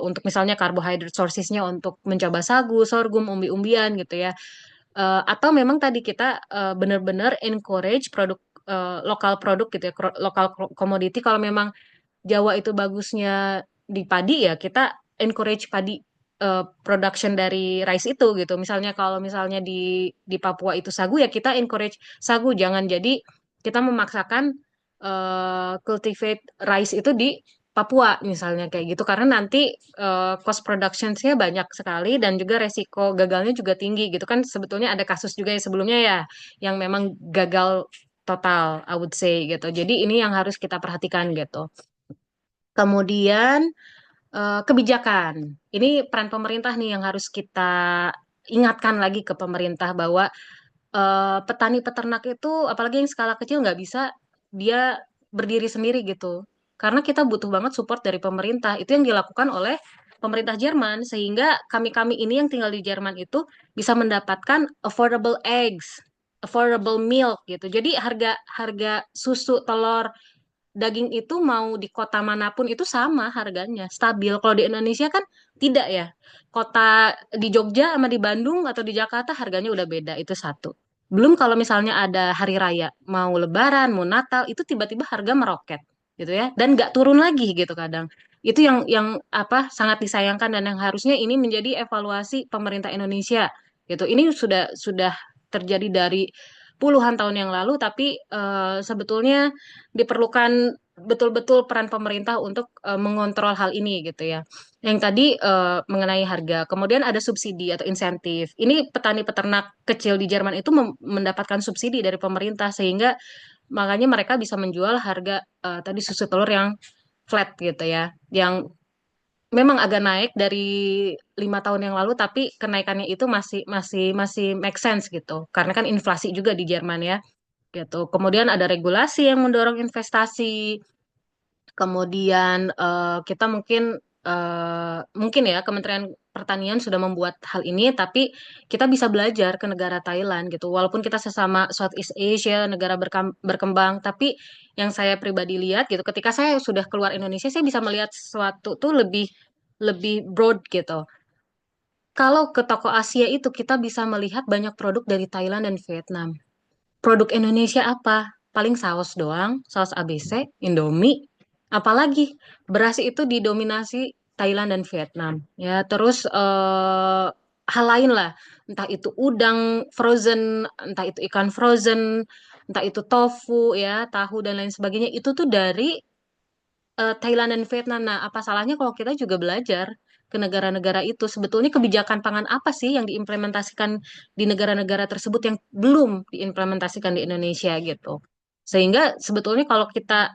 untuk misalnya carbohydrate sourcesnya untuk mencoba sagu, sorghum, umbi-umbian gitu ya. Atau memang tadi kita benar-benar encourage produk lokal produk gitu ya, lokal komoditi. Kalau memang Jawa itu bagusnya di padi ya kita encourage padi, production dari rice itu gitu. Misalnya kalau misalnya di Papua itu sagu ya kita encourage sagu. Jangan jadi kita memaksakan cultivate rice itu di Papua misalnya kayak gitu karena nanti cost production-nya banyak sekali dan juga resiko gagalnya juga tinggi gitu kan. Sebetulnya ada kasus juga ya sebelumnya ya yang memang gagal total, I would say gitu. Jadi ini yang harus kita perhatikan gitu. Kemudian kebijakan. Ini peran pemerintah nih yang harus kita ingatkan lagi ke pemerintah bahwa petani peternak itu apalagi yang skala kecil nggak bisa dia berdiri sendiri gitu. Karena kita butuh banget support dari pemerintah. Itu yang dilakukan oleh pemerintah Jerman sehingga kami-kami ini yang tinggal di Jerman itu bisa mendapatkan affordable eggs, affordable milk gitu. Jadi harga harga susu, telur, daging itu mau di kota manapun itu sama harganya, stabil. Kalau di Indonesia kan tidak ya. Kota di Jogja sama di Bandung atau di Jakarta harganya udah beda, itu satu. Belum kalau misalnya ada hari raya, mau Lebaran, mau Natal, itu tiba-tiba harga meroket gitu ya, dan nggak turun lagi gitu kadang. Itu yang apa sangat disayangkan dan yang harusnya ini menjadi evaluasi pemerintah Indonesia gitu. Ini sudah terjadi dari puluhan tahun yang lalu, tapi sebetulnya diperlukan betul-betul peran pemerintah untuk mengontrol hal ini gitu ya. Yang tadi mengenai harga, kemudian ada subsidi atau insentif. Ini petani peternak kecil di Jerman itu mendapatkan subsidi dari pemerintah sehingga makanya mereka bisa menjual harga tadi susu telur yang flat gitu ya, yang memang agak naik dari 5 tahun yang lalu, tapi kenaikannya itu masih make sense gitu, karena kan inflasi juga di Jerman ya gitu. Kemudian ada regulasi yang mendorong investasi. Kemudian kita mungkin ya Kementerian Pertanian sudah membuat hal ini, tapi kita bisa belajar ke negara Thailand gitu. Walaupun kita sesama Southeast Asia, negara berkembang, tapi yang saya pribadi lihat gitu, ketika saya sudah keluar Indonesia, saya bisa melihat sesuatu tuh lebih lebih broad gitu. Kalau ke toko Asia itu kita bisa melihat banyak produk dari Thailand dan Vietnam. Produk Indonesia apa? Paling saus doang, saus ABC, Indomie. Apalagi beras itu didominasi Thailand dan Vietnam. Ya, terus hal lain lah, entah itu udang frozen, entah itu ikan frozen, entah itu tofu ya, tahu dan lain sebagainya. Itu tuh dari Thailand dan Vietnam. Nah, apa salahnya kalau kita juga belajar ke negara-negara itu? Sebetulnya kebijakan pangan apa sih yang diimplementasikan di negara-negara tersebut yang belum diimplementasikan di Indonesia gitu. Sehingga sebetulnya kalau kita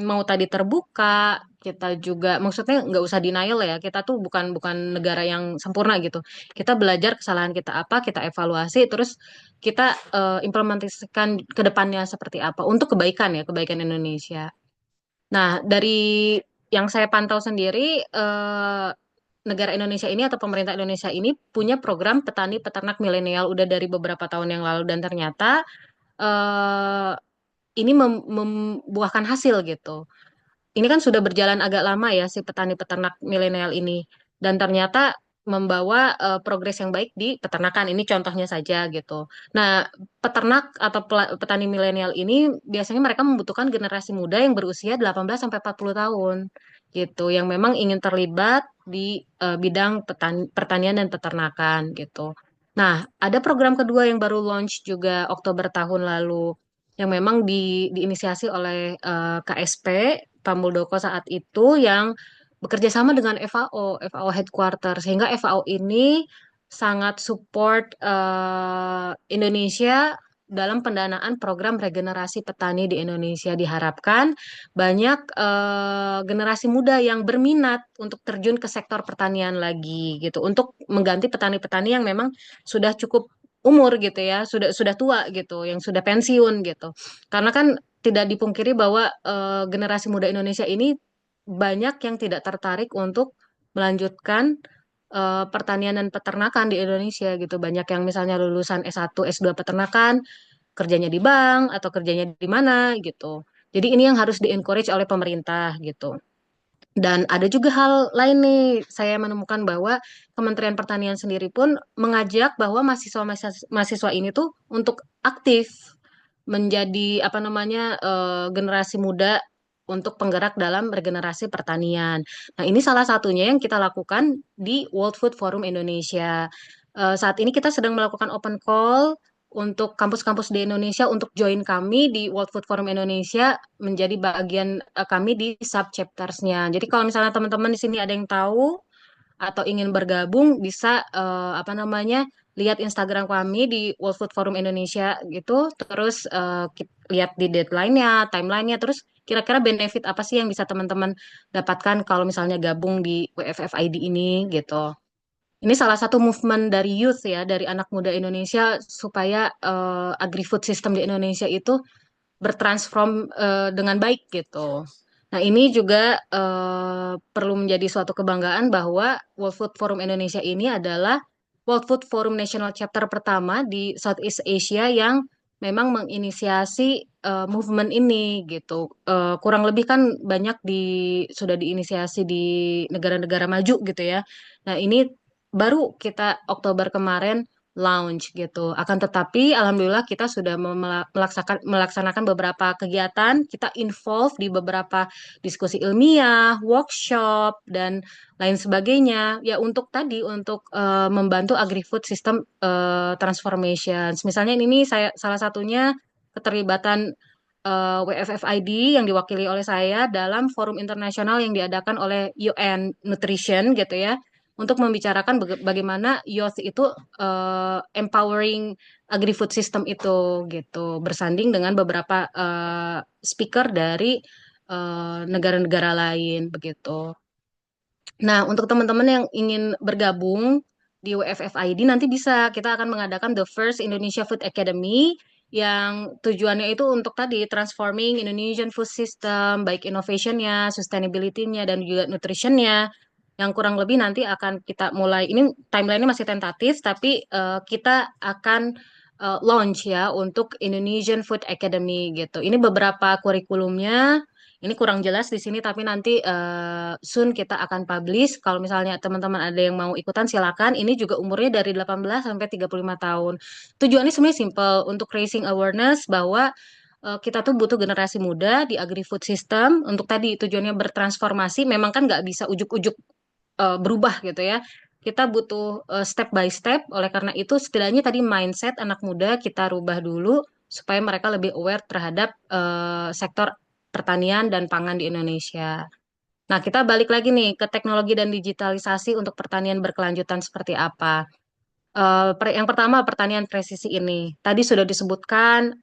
mau tadi terbuka, kita juga maksudnya nggak usah denial ya. Kita tuh bukan bukan negara yang sempurna gitu. Kita belajar kesalahan kita apa, kita evaluasi, terus kita implementasikan ke depannya seperti apa untuk kebaikan ya, kebaikan Indonesia. Nah, dari yang saya pantau sendiri, negara Indonesia ini atau pemerintah Indonesia ini punya program petani peternak milenial udah dari beberapa tahun yang lalu dan ternyata eh, ini membuahkan hasil gitu. Ini kan sudah berjalan agak lama ya si petani peternak milenial ini dan ternyata membawa progres yang baik di peternakan. Ini contohnya saja gitu. Nah, peternak atau petani milenial ini biasanya mereka membutuhkan generasi muda yang berusia 18 sampai 40 tahun gitu, yang memang ingin terlibat di bidang pertanian dan peternakan gitu. Nah, ada program kedua yang baru launch juga Oktober tahun lalu yang memang diinisiasi oleh KSP Pak Muldoko saat itu yang bekerja sama dengan FAO Headquarter, sehingga FAO ini sangat support Indonesia dalam pendanaan program regenerasi petani di Indonesia. Diharapkan banyak generasi muda yang berminat untuk terjun ke sektor pertanian lagi gitu, untuk mengganti petani-petani yang memang sudah cukup umur gitu ya, sudah tua gitu, yang sudah pensiun gitu. Karena kan tidak dipungkiri bahwa generasi muda Indonesia ini banyak yang tidak tertarik untuk melanjutkan pertanian dan peternakan di Indonesia gitu. Banyak yang misalnya lulusan S1, S2 peternakan, kerjanya di bank atau kerjanya di mana gitu. Jadi ini yang harus di-encourage oleh pemerintah gitu. Dan ada juga hal lain nih, saya menemukan bahwa Kementerian Pertanian sendiri pun mengajak bahwa mahasiswa-mahasiswa ini tuh untuk aktif menjadi apa namanya generasi muda untuk penggerak dalam regenerasi pertanian. Nah, ini salah satunya yang kita lakukan di World Food Forum Indonesia. Saat ini kita sedang melakukan open call untuk kampus-kampus di Indonesia untuk join kami di World Food Forum Indonesia menjadi bagian kami di sub chaptersnya. Jadi kalau misalnya teman-teman di sini ada yang tahu atau ingin bergabung bisa apa namanya lihat Instagram kami di World Food Forum Indonesia gitu, terus lihat di deadline-nya, timeline-nya, terus kira-kira benefit apa sih yang bisa teman-teman dapatkan kalau misalnya gabung di WFFID ini gitu. Ini salah satu movement dari youth ya, dari anak muda Indonesia supaya agri-food system di Indonesia itu bertransform dengan baik gitu. Nah, ini juga perlu menjadi suatu kebanggaan bahwa World Food Forum Indonesia ini adalah World Food Forum National Chapter pertama di Southeast Asia yang memang menginisiasi movement ini gitu. Kurang lebih kan banyak sudah diinisiasi di negara-negara maju gitu ya. Nah, ini baru kita Oktober kemarin launch gitu. Akan tetapi alhamdulillah kita sudah melaksanakan beberapa kegiatan, kita involve di beberapa diskusi ilmiah, workshop dan lain sebagainya. Ya untuk tadi untuk membantu agri-food system transformation. Misalnya ini saya salah satunya keterlibatan WFFID yang diwakili oleh saya dalam forum internasional yang diadakan oleh UN Nutrition gitu ya untuk membicarakan bagaimana youth itu empowering agri-food system itu gitu bersanding dengan beberapa speaker dari negara-negara lain begitu. Nah, untuk teman-teman yang ingin bergabung di WFFID nanti bisa kita akan mengadakan the first Indonesia Food Academy yang tujuannya itu untuk tadi transforming Indonesian food system, baik innovation-nya, sustainability-nya, dan juga nutrition-nya yang kurang lebih nanti akan kita mulai, ini timeline-nya masih tentatif, tapi kita akan launch ya untuk Indonesian Food Academy gitu. Ini beberapa kurikulumnya, ini kurang jelas di sini, tapi nanti soon kita akan publish. Kalau misalnya teman-teman ada yang mau ikutan, silakan. Ini juga umurnya dari 18 sampai 35 tahun. Tujuannya sebenarnya simple, untuk raising awareness bahwa kita tuh butuh generasi muda di agri-food system. Untuk tadi tujuannya bertransformasi, memang kan nggak bisa ujuk-ujuk berubah gitu ya. Kita butuh step by step. Oleh karena itu, setidaknya tadi mindset anak muda kita rubah dulu supaya mereka lebih aware terhadap sektor pertanian dan pangan di Indonesia. Nah, kita balik lagi nih ke teknologi dan digitalisasi untuk pertanian berkelanjutan seperti apa. Yang pertama, pertanian presisi ini. Tadi sudah disebutkan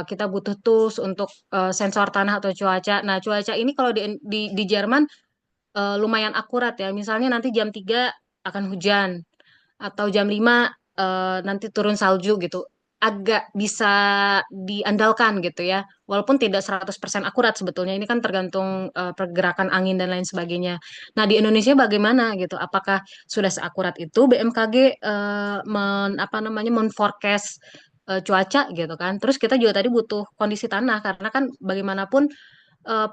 kita butuh tools untuk sensor tanah atau cuaca. Nah, cuaca ini kalau di Jerman lumayan akurat ya. Misalnya nanti jam 3 akan hujan atau jam 5 nanti turun salju gitu. Agak bisa diandalkan gitu ya. Walaupun tidak 100% akurat sebetulnya. Ini kan tergantung pergerakan angin dan lain sebagainya. Nah, di Indonesia bagaimana gitu? Apakah sudah seakurat itu BMKG apa namanya menforecast cuaca gitu kan? Terus kita juga tadi butuh kondisi tanah karena kan bagaimanapun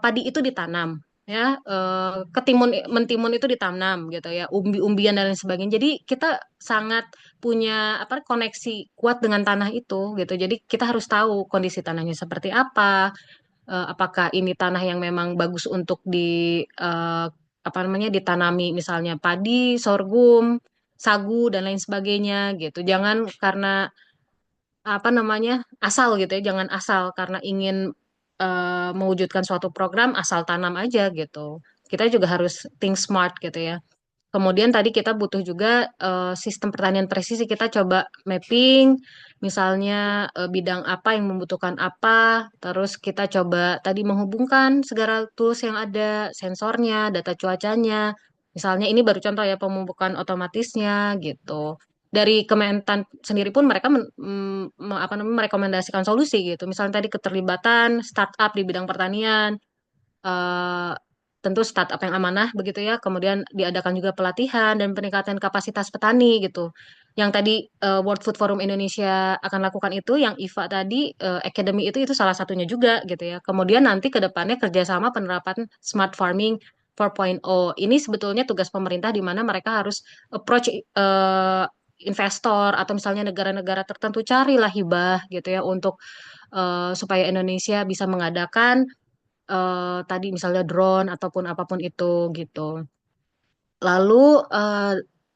padi itu ditanam ya, ketimun mentimun itu ditanam gitu ya, umbi-umbian dan lain sebagainya. Jadi kita sangat punya apa koneksi kuat dengan tanah itu gitu. Jadi kita harus tahu kondisi tanahnya seperti apa, apakah ini tanah yang memang bagus untuk eh, apa namanya ditanami misalnya padi, sorghum, sagu dan lain sebagainya gitu. Jangan karena apa namanya asal gitu ya, jangan asal karena ingin mewujudkan suatu program asal tanam aja gitu. Kita juga harus think smart gitu ya. Kemudian tadi kita butuh juga sistem pertanian presisi. Kita coba mapping, misalnya bidang apa yang membutuhkan apa. Terus kita coba tadi menghubungkan segala tools yang ada, sensornya, data cuacanya. Misalnya ini baru contoh ya pemupukan otomatisnya gitu. Dari Kementan sendiri pun mereka apa namanya merekomendasikan solusi gitu. Misalnya tadi keterlibatan startup di bidang pertanian, eh, tentu startup yang amanah begitu ya. Kemudian diadakan juga pelatihan dan peningkatan kapasitas petani gitu. Yang tadi World Food Forum Indonesia akan lakukan itu, yang IFA tadi Academy itu salah satunya juga gitu ya. Kemudian nanti ke depannya kerjasama penerapan Smart Farming 4.0. Ini sebetulnya tugas pemerintah di mana mereka harus approach investor atau misalnya negara-negara tertentu carilah hibah gitu ya untuk supaya Indonesia bisa mengadakan tadi misalnya drone ataupun apapun itu gitu. Lalu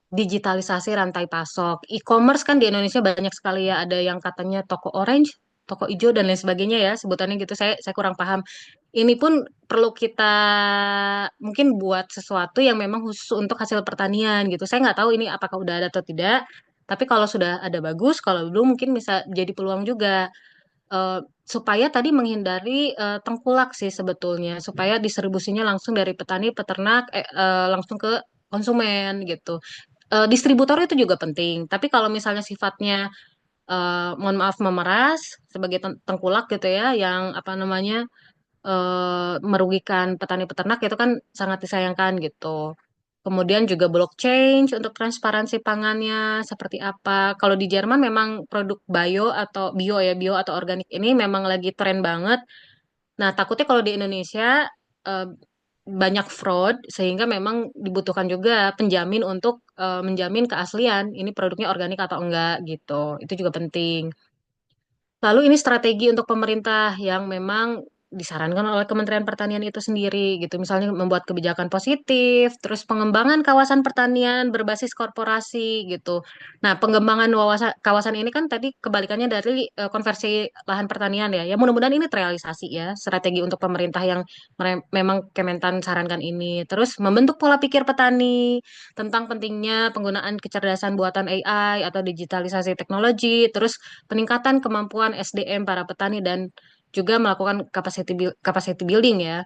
digitalisasi rantai pasok. E-commerce kan di Indonesia banyak sekali ya. Ada yang katanya toko orange, toko hijau dan lain sebagainya ya. Sebutannya gitu. Saya kurang paham. Ini pun perlu kita mungkin buat sesuatu yang memang khusus untuk hasil pertanian gitu. Saya nggak tahu ini apakah udah ada atau tidak. Tapi kalau sudah ada bagus, kalau belum mungkin bisa jadi peluang juga. Eh, supaya tadi menghindari tengkulak sih sebetulnya, supaya distribusinya langsung dari petani, peternak, langsung ke konsumen gitu. Distributor itu juga penting, tapi kalau misalnya sifatnya, mohon maaf memeras sebagai tengkulak gitu ya, yang apa namanya merugikan petani peternak itu kan sangat disayangkan gitu. Kemudian juga blockchain untuk transparansi pangannya seperti apa. Kalau di Jerman memang produk bio atau organik ini memang lagi tren banget. Nah, takutnya kalau di Indonesia eh, banyak fraud sehingga memang dibutuhkan juga penjamin untuk menjamin keaslian ini produknya organik atau enggak gitu. Itu juga penting. Lalu ini strategi untuk pemerintah yang memang disarankan oleh Kementerian Pertanian itu sendiri gitu. Misalnya membuat kebijakan positif, terus pengembangan kawasan pertanian berbasis korporasi gitu. Nah, pengembangan kawasan ini kan tadi kebalikannya dari konversi lahan pertanian ya. Ya mudah-mudahan ini terrealisasi ya, strategi untuk pemerintah yang memang Kementan sarankan ini. Terus membentuk pola pikir petani tentang pentingnya penggunaan kecerdasan buatan AI atau digitalisasi teknologi, terus peningkatan kemampuan SDM para petani dan juga melakukan capacity building ya.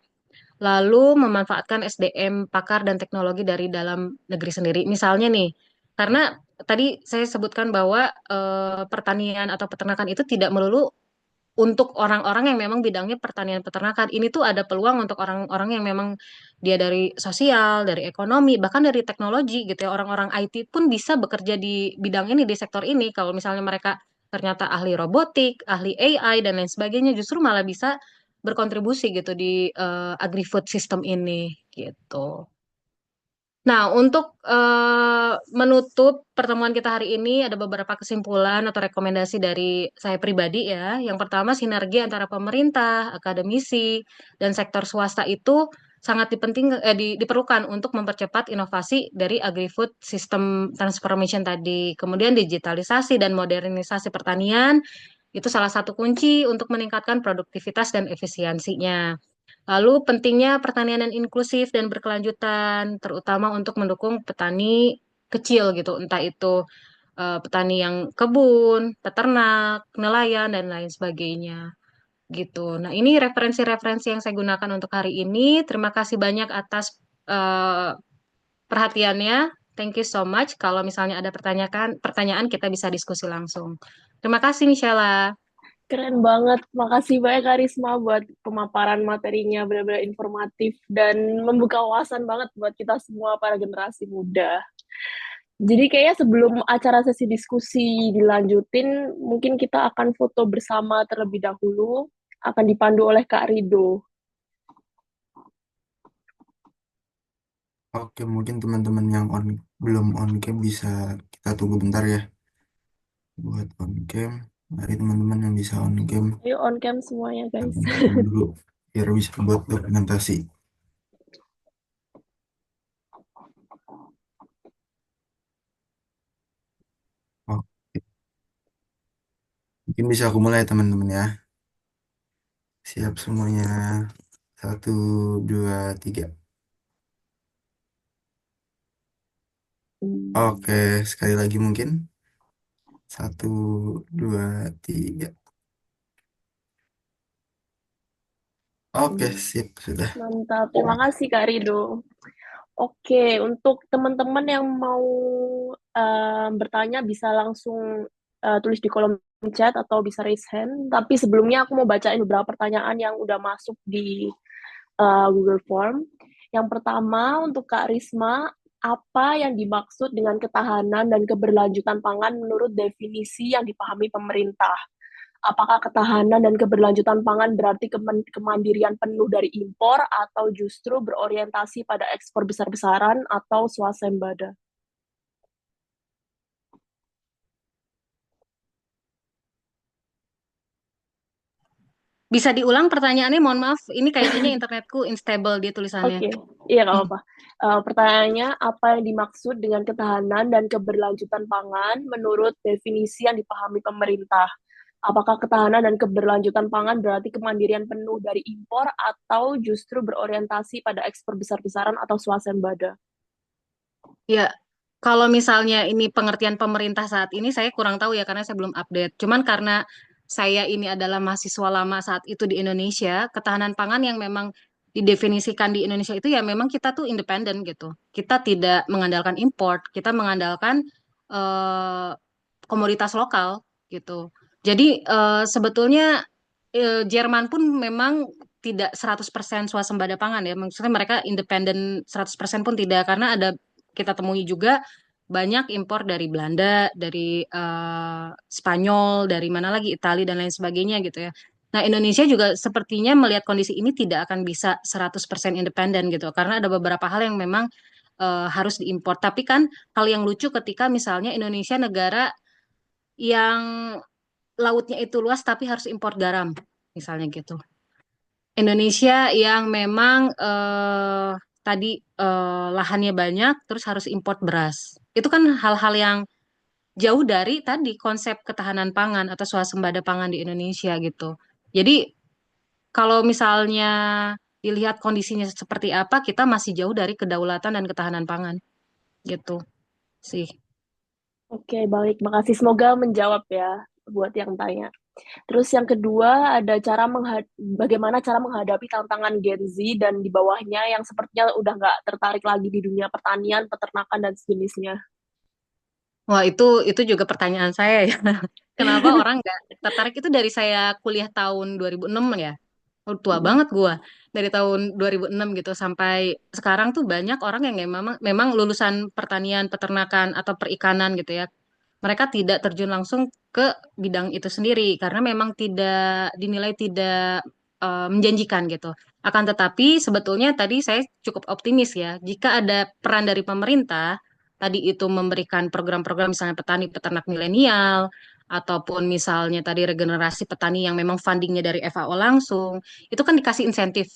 Lalu memanfaatkan SDM pakar dan teknologi dari dalam negeri sendiri. Misalnya nih, karena tadi saya sebutkan bahwa pertanian atau peternakan itu tidak melulu untuk orang-orang yang memang bidangnya pertanian peternakan. Ini tuh ada peluang untuk orang-orang yang memang dia dari sosial, dari ekonomi, bahkan dari teknologi gitu ya. Orang-orang IT pun bisa bekerja di bidang ini, di sektor ini. Kalau misalnya mereka ternyata ahli robotik, ahli AI, dan lain sebagainya, justru malah bisa berkontribusi gitu di agri-food system ini gitu. Nah, untuk menutup pertemuan kita hari ini ada beberapa kesimpulan atau rekomendasi dari saya pribadi ya. Yang pertama, sinergi antara pemerintah, akademisi, dan sektor swasta itu sangat diperlukan untuk mempercepat inovasi dari agri-food system transformation tadi. Kemudian digitalisasi dan modernisasi pertanian itu salah satu kunci untuk meningkatkan produktivitas dan efisiensinya. Lalu pentingnya pertanian yang inklusif dan berkelanjutan, terutama untuk mendukung petani kecil gitu, entah itu petani yang kebun, peternak, nelayan, dan lain sebagainya gitu. Nah, ini referensi-referensi yang saya gunakan untuk hari ini. Terima kasih banyak atas perhatiannya. Thank you so much. Kalau misalnya ada pertanyaan kita bisa diskusi langsung. Terima kasih, Michela. Keren banget. Makasih banyak Karisma buat pemaparan materinya benar-benar informatif dan membuka wawasan banget buat kita semua para generasi muda. Jadi kayaknya sebelum acara sesi diskusi dilanjutin, mungkin kita akan foto bersama terlebih dahulu, akan dipandu oleh Kak Rido. Oke, mungkin teman-teman yang belum on cam bisa kita tunggu bentar ya buat on cam. Mari teman-teman yang bisa on cam, Ayo on cam semuanya kita guys. on cam dulu biar bisa buat dokumentasi. Oke, mungkin bisa aku mulai teman-teman ya. Siap semuanya. Satu, dua, tiga. Oke, sekali lagi mungkin. Satu, dua, tiga. Oke, sip, sudah. Mantap, terima kasih Kak Rido. Oke, untuk teman-teman yang mau bertanya bisa langsung tulis di kolom chat atau bisa raise hand. Tapi sebelumnya aku mau bacain beberapa pertanyaan yang udah masuk di Google Form. Yang pertama untuk Kak Risma, apa yang dimaksud dengan ketahanan dan keberlanjutan pangan menurut definisi yang dipahami pemerintah? Apakah ketahanan dan keberlanjutan pangan berarti kemandirian penuh dari impor atau justru berorientasi pada ekspor besar-besaran atau swasembada? Bisa diulang pertanyaannya, mohon maaf. Ini kayaknya internetku instable dia tulisannya. Oke, iya nggak Hmm. apa-apa. Pertanyaannya, apa yang dimaksud dengan ketahanan dan keberlanjutan pangan menurut definisi yang dipahami pemerintah? Apakah ketahanan dan keberlanjutan pangan berarti kemandirian penuh dari impor atau justru berorientasi pada ekspor besar-besaran atau swasembada? Ya, kalau misalnya ini pengertian pemerintah saat ini, saya kurang tahu ya karena saya belum update. Cuman karena saya ini adalah mahasiswa lama saat itu di Indonesia, ketahanan pangan yang memang didefinisikan di Indonesia itu ya memang kita tuh independen gitu. Kita tidak mengandalkan import, kita mengandalkan eh, komoditas lokal gitu. Jadi sebetulnya Jerman pun memang tidak 100% swasembada pangan ya. Maksudnya mereka independen 100% pun tidak karena ada kita temui juga banyak impor dari Belanda, dari Spanyol, dari mana lagi Italia dan lain sebagainya gitu ya. Nah, Indonesia juga sepertinya melihat kondisi ini tidak akan bisa 100% independen gitu karena ada beberapa hal yang memang harus diimpor. Tapi kan hal yang lucu ketika misalnya Indonesia negara yang lautnya itu luas tapi harus impor garam misalnya gitu. Indonesia yang memang tadi lahannya banyak, terus harus import beras. Itu kan hal-hal yang jauh dari tadi konsep ketahanan pangan atau swasembada pangan di Indonesia gitu. Jadi kalau misalnya dilihat kondisinya seperti apa, kita masih jauh dari kedaulatan dan ketahanan pangan gitu sih. Oke, baik. Makasih. Semoga menjawab ya buat yang tanya. Terus yang kedua, ada bagaimana cara menghadapi tantangan Gen Z dan di bawahnya yang sepertinya udah nggak tertarik lagi di dunia pertanian, peternakan, dan sejenisnya. Wah, itu juga pertanyaan saya ya. Kenapa orang nggak tertarik itu dari saya kuliah tahun 2006 ya. Oh, tua Mm. banget gua. Dari tahun 2006 gitu sampai sekarang tuh banyak orang yang memang lulusan pertanian, peternakan atau perikanan gitu ya. Mereka tidak terjun langsung ke bidang itu sendiri karena memang dinilai tidak menjanjikan gitu. Akan tetapi sebetulnya tadi saya cukup optimis ya. Jika ada peran dari pemerintah tadi itu memberikan program-program misalnya petani peternak milenial ataupun misalnya tadi regenerasi petani yang memang fundingnya dari FAO langsung, itu kan dikasih insentif.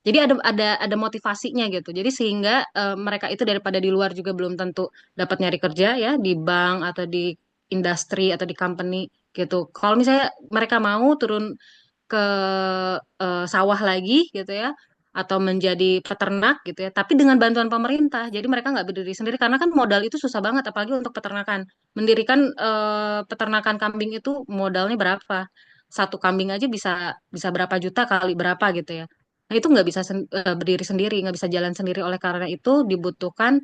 Jadi ada motivasinya gitu. Jadi sehingga mereka itu daripada di luar juga belum tentu dapat nyari kerja ya di bank atau di industri atau di company gitu. Kalau misalnya mereka mau turun ke sawah lagi gitu ya atau menjadi peternak gitu ya tapi dengan bantuan pemerintah jadi mereka nggak berdiri sendiri karena kan modal itu susah banget apalagi untuk peternakan mendirikan peternakan kambing itu modalnya berapa satu kambing aja bisa bisa berapa juta kali berapa gitu ya nah itu nggak bisa berdiri sendiri nggak bisa jalan sendiri oleh karena itu dibutuhkan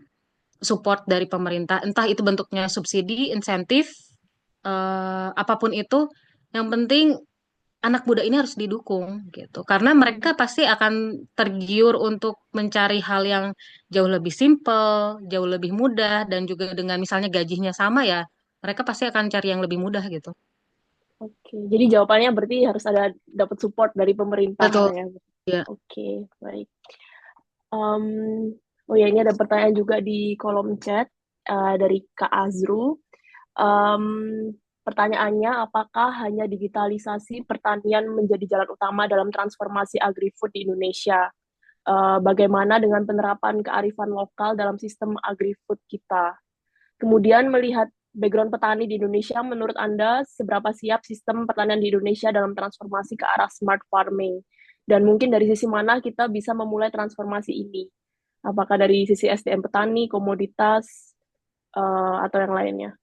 support dari pemerintah entah itu bentuknya subsidi insentif apapun itu yang penting anak muda ini harus didukung gitu karena mereka pasti akan tergiur untuk mencari hal yang jauh lebih simpel, jauh lebih mudah dan juga dengan misalnya gajinya sama ya mereka pasti akan cari yang lebih mudah gitu. Oke, jadi jawabannya berarti harus ada dapat support dari pemerintah Betul. ya. Ya. Oke, baik. Em, oh ya, ini ada pertanyaan juga di kolom chat dari Kak Azru. Em, Pertanyaannya, apakah hanya digitalisasi pertanian menjadi jalan utama dalam transformasi agri-food di Indonesia? Bagaimana dengan penerapan kearifan lokal dalam sistem agri-food kita? Kemudian melihat background petani di Indonesia, menurut Anda seberapa siap sistem pertanian di Indonesia dalam transformasi ke arah smart farming? Dan mungkin dari sisi mana kita bisa memulai transformasi ini? Apakah dari sisi SDM petani, komoditas, atau yang lainnya?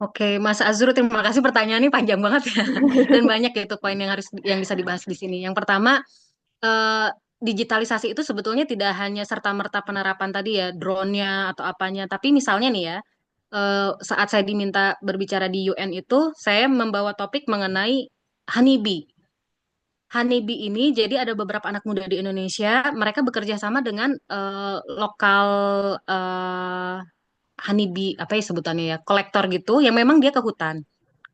Oke, Mas Azrul, terima kasih pertanyaannya panjang banget ya. Dan banyak gitu poin yang bisa dibahas di sini. Yang pertama, eh, digitalisasi itu sebetulnya tidak hanya serta-merta penerapan tadi ya, drone-nya atau apanya, tapi misalnya nih ya, saat saya diminta berbicara di UN itu, saya membawa topik mengenai honeybee. Honeybee ini jadi ada beberapa anak muda di Indonesia, mereka bekerja sama dengan lokal eh, honeybee apa ya sebutannya ya, kolektor gitu yang memang dia ke hutan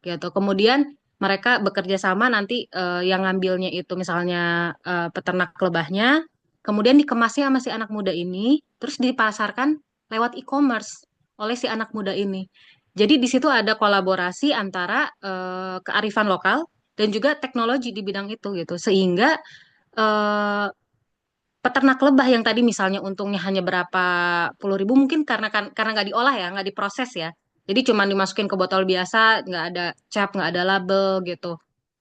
gitu. Kemudian mereka bekerja sama nanti yang ngambilnya itu misalnya peternak lebahnya, kemudian dikemasnya sama si anak muda ini, terus dipasarkan lewat e-commerce oleh si anak muda ini. Jadi di situ ada kolaborasi antara kearifan lokal dan juga teknologi di bidang itu gitu. Sehingga eh, peternak lebah yang tadi misalnya untungnya hanya berapa puluh ribu mungkin karena nggak diolah ya, nggak diproses ya. Jadi cuma dimasukin ke botol biasa, nggak ada cap, nggak ada label gitu.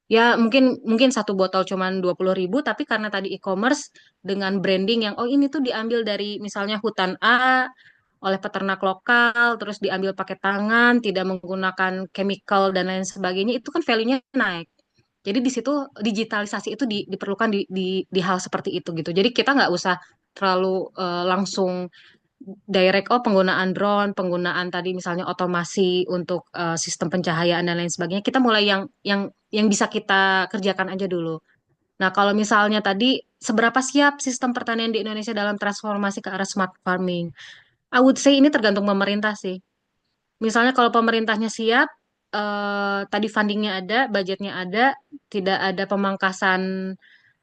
Ya mungkin mungkin satu botol cuman 20 ribu, tapi karena tadi e-commerce dengan branding yang oh ini tuh diambil dari misalnya hutan A oleh peternak lokal, terus diambil pakai tangan, tidak menggunakan chemical dan lain sebagainya, itu kan value-nya naik. Jadi di situ digitalisasi itu diperlukan di hal seperti itu gitu. Jadi kita nggak usah terlalu langsung direct penggunaan drone, penggunaan tadi misalnya otomasi untuk sistem pencahayaan dan lain sebagainya. Kita mulai yang bisa kita kerjakan aja dulu. Nah, kalau misalnya tadi seberapa siap sistem pertanian di Indonesia dalam transformasi ke arah smart farming? I would say ini tergantung pemerintah sih. Misalnya kalau pemerintahnya siap, tadi fundingnya ada, budgetnya ada, tidak ada pemangkasan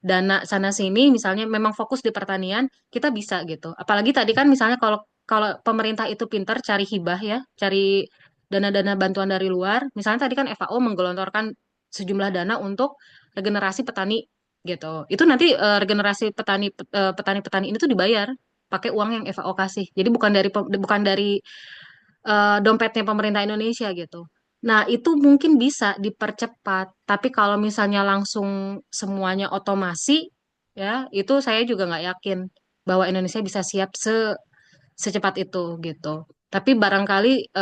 dana sana sini, misalnya memang fokus di pertanian, kita bisa gitu. Apalagi tadi kan misalnya kalau kalau pemerintah itu pintar cari hibah ya, cari dana-dana bantuan dari luar. Misalnya tadi kan FAO menggelontorkan sejumlah dana untuk regenerasi petani gitu. Itu nanti regenerasi petani-petani ini tuh dibayar pakai uang yang FAO kasih. Jadi bukan dari dompetnya pemerintah Indonesia gitu. Nah, itu mungkin bisa dipercepat, tapi kalau misalnya langsung semuanya otomasi, ya, itu saya juga nggak yakin bahwa Indonesia bisa siap secepat itu gitu. Tapi barangkali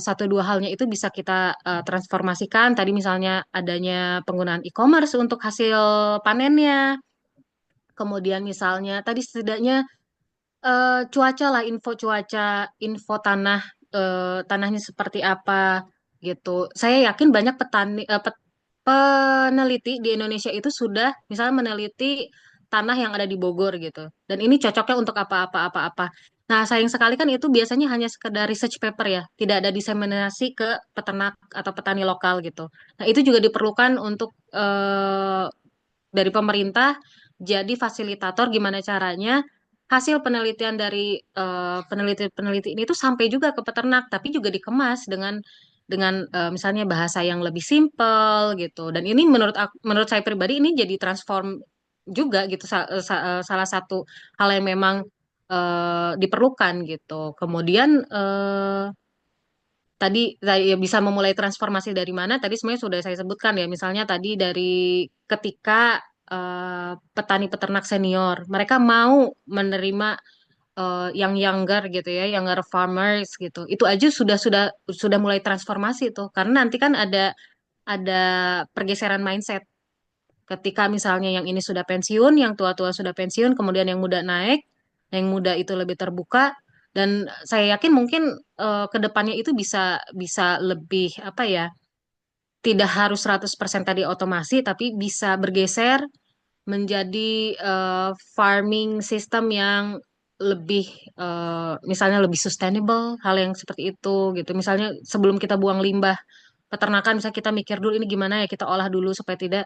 satu dua halnya itu bisa kita transformasikan. Tadi misalnya adanya penggunaan e-commerce untuk hasil panennya. Kemudian misalnya tadi setidaknya cuaca lah, info cuaca, info tanah, tanahnya seperti apa gitu. Saya yakin banyak peneliti di Indonesia itu sudah misalnya meneliti tanah yang ada di Bogor gitu. Dan ini cocoknya untuk apa-apa-apa-apa. Nah, sayang sekali kan itu biasanya hanya sekedar research paper ya, tidak ada diseminasi ke peternak atau petani lokal gitu. Nah, itu juga diperlukan untuk dari pemerintah jadi fasilitator gimana caranya hasil penelitian dari peneliti-peneliti ini tuh sampai juga ke peternak, tapi juga dikemas dengan misalnya bahasa yang lebih simpel gitu. Dan ini menurut saya pribadi ini jadi transform juga gitu salah satu hal yang memang diperlukan gitu. Kemudian tadi saya bisa memulai transformasi dari mana? Tadi sebenarnya sudah saya sebutkan ya. Misalnya tadi dari ketika petani peternak senior, mereka mau menerima yang younger gitu ya, younger farmers gitu. Itu aja sudah mulai transformasi tuh. Karena nanti kan ada pergeseran mindset. Ketika misalnya yang ini sudah pensiun, yang tua-tua sudah pensiun, kemudian yang muda naik, yang muda itu lebih terbuka, dan saya yakin mungkin ke depannya itu bisa bisa lebih apa ya, tidak harus 100% tadi otomasi, tapi bisa bergeser menjadi farming system yang lebih misalnya lebih sustainable, hal yang seperti itu gitu. Misalnya sebelum kita buang limbah peternakan, misalnya kita mikir dulu ini gimana ya kita olah dulu supaya tidak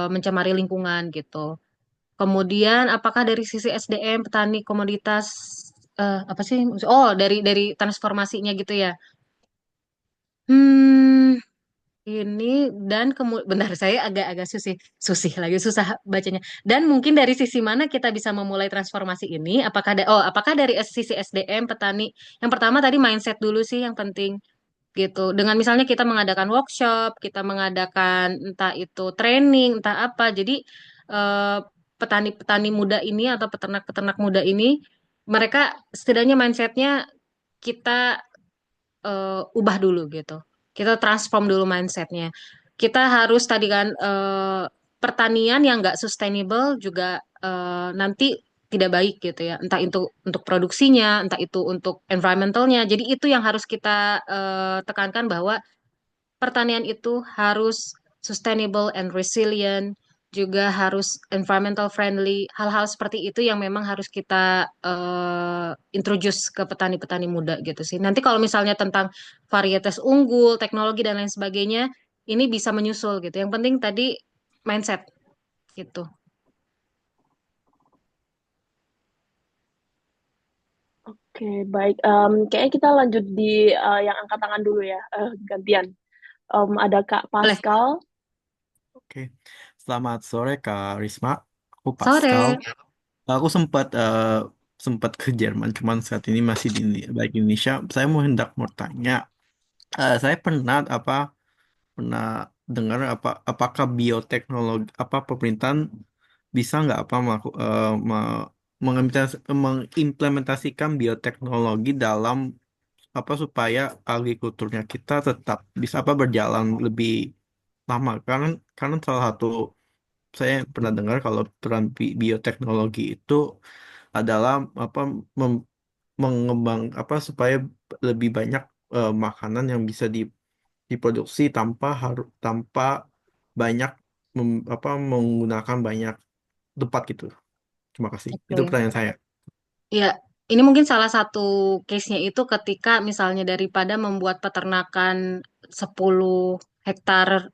mencemari lingkungan gitu. Kemudian apakah dari sisi SDM petani komoditas apa sih? Oh, dari transformasinya gitu ya. Hmm, ini dan bentar saya agak-agak susih lagi susah bacanya. Dan mungkin dari sisi mana kita bisa memulai transformasi ini? Apakah dari sisi SDM petani? Yang pertama tadi mindset dulu sih yang penting gitu. Dengan misalnya kita mengadakan workshop, kita mengadakan entah itu training, entah apa. Jadi eh, petani-petani muda ini atau peternak-peternak muda ini mereka setidaknya mindsetnya kita ubah dulu gitu. Kita transform dulu mindsetnya. Kita harus tadi kan pertanian yang nggak sustainable juga nanti tidak baik gitu ya. Entah itu untuk produksinya, entah itu untuk environmentalnya. Jadi itu yang harus kita tekankan bahwa pertanian itu harus sustainable and resilient, juga harus environmental friendly. Hal-hal seperti itu yang memang harus kita introduce ke petani-petani muda gitu sih. Nanti kalau misalnya tentang varietas unggul, teknologi dan lain sebagainya, ini bisa menyusul gitu. Yang penting tadi mindset gitu. Oke, baik. Kayaknya kita lanjut di yang angkat tangan dulu ya, gantian. Ada Kak Boleh. Pascal. Oke, selamat sore Kak Risma. Aku Pascal. Sore. Aku sempat ke Jerman, cuman saat ini masih balik di Indonesia. Saya mau hendak mau tanya, saya pernah dengar apakah bioteknologi pemerintahan bisa nggak mengimplementasikan bioteknologi dalam supaya agrikulturnya kita tetap bisa berjalan lebih lama, karena salah satu saya pernah dengar kalau peran bioteknologi itu adalah mem- mengembang supaya lebih banyak makanan yang bisa diproduksi tanpa banyak menggunakan banyak tempat gitu. Terima kasih. Itu Oke. pertanyaan saya. Ya, ini mungkin salah satu case-nya itu ketika misalnya daripada membuat peternakan 10 hektar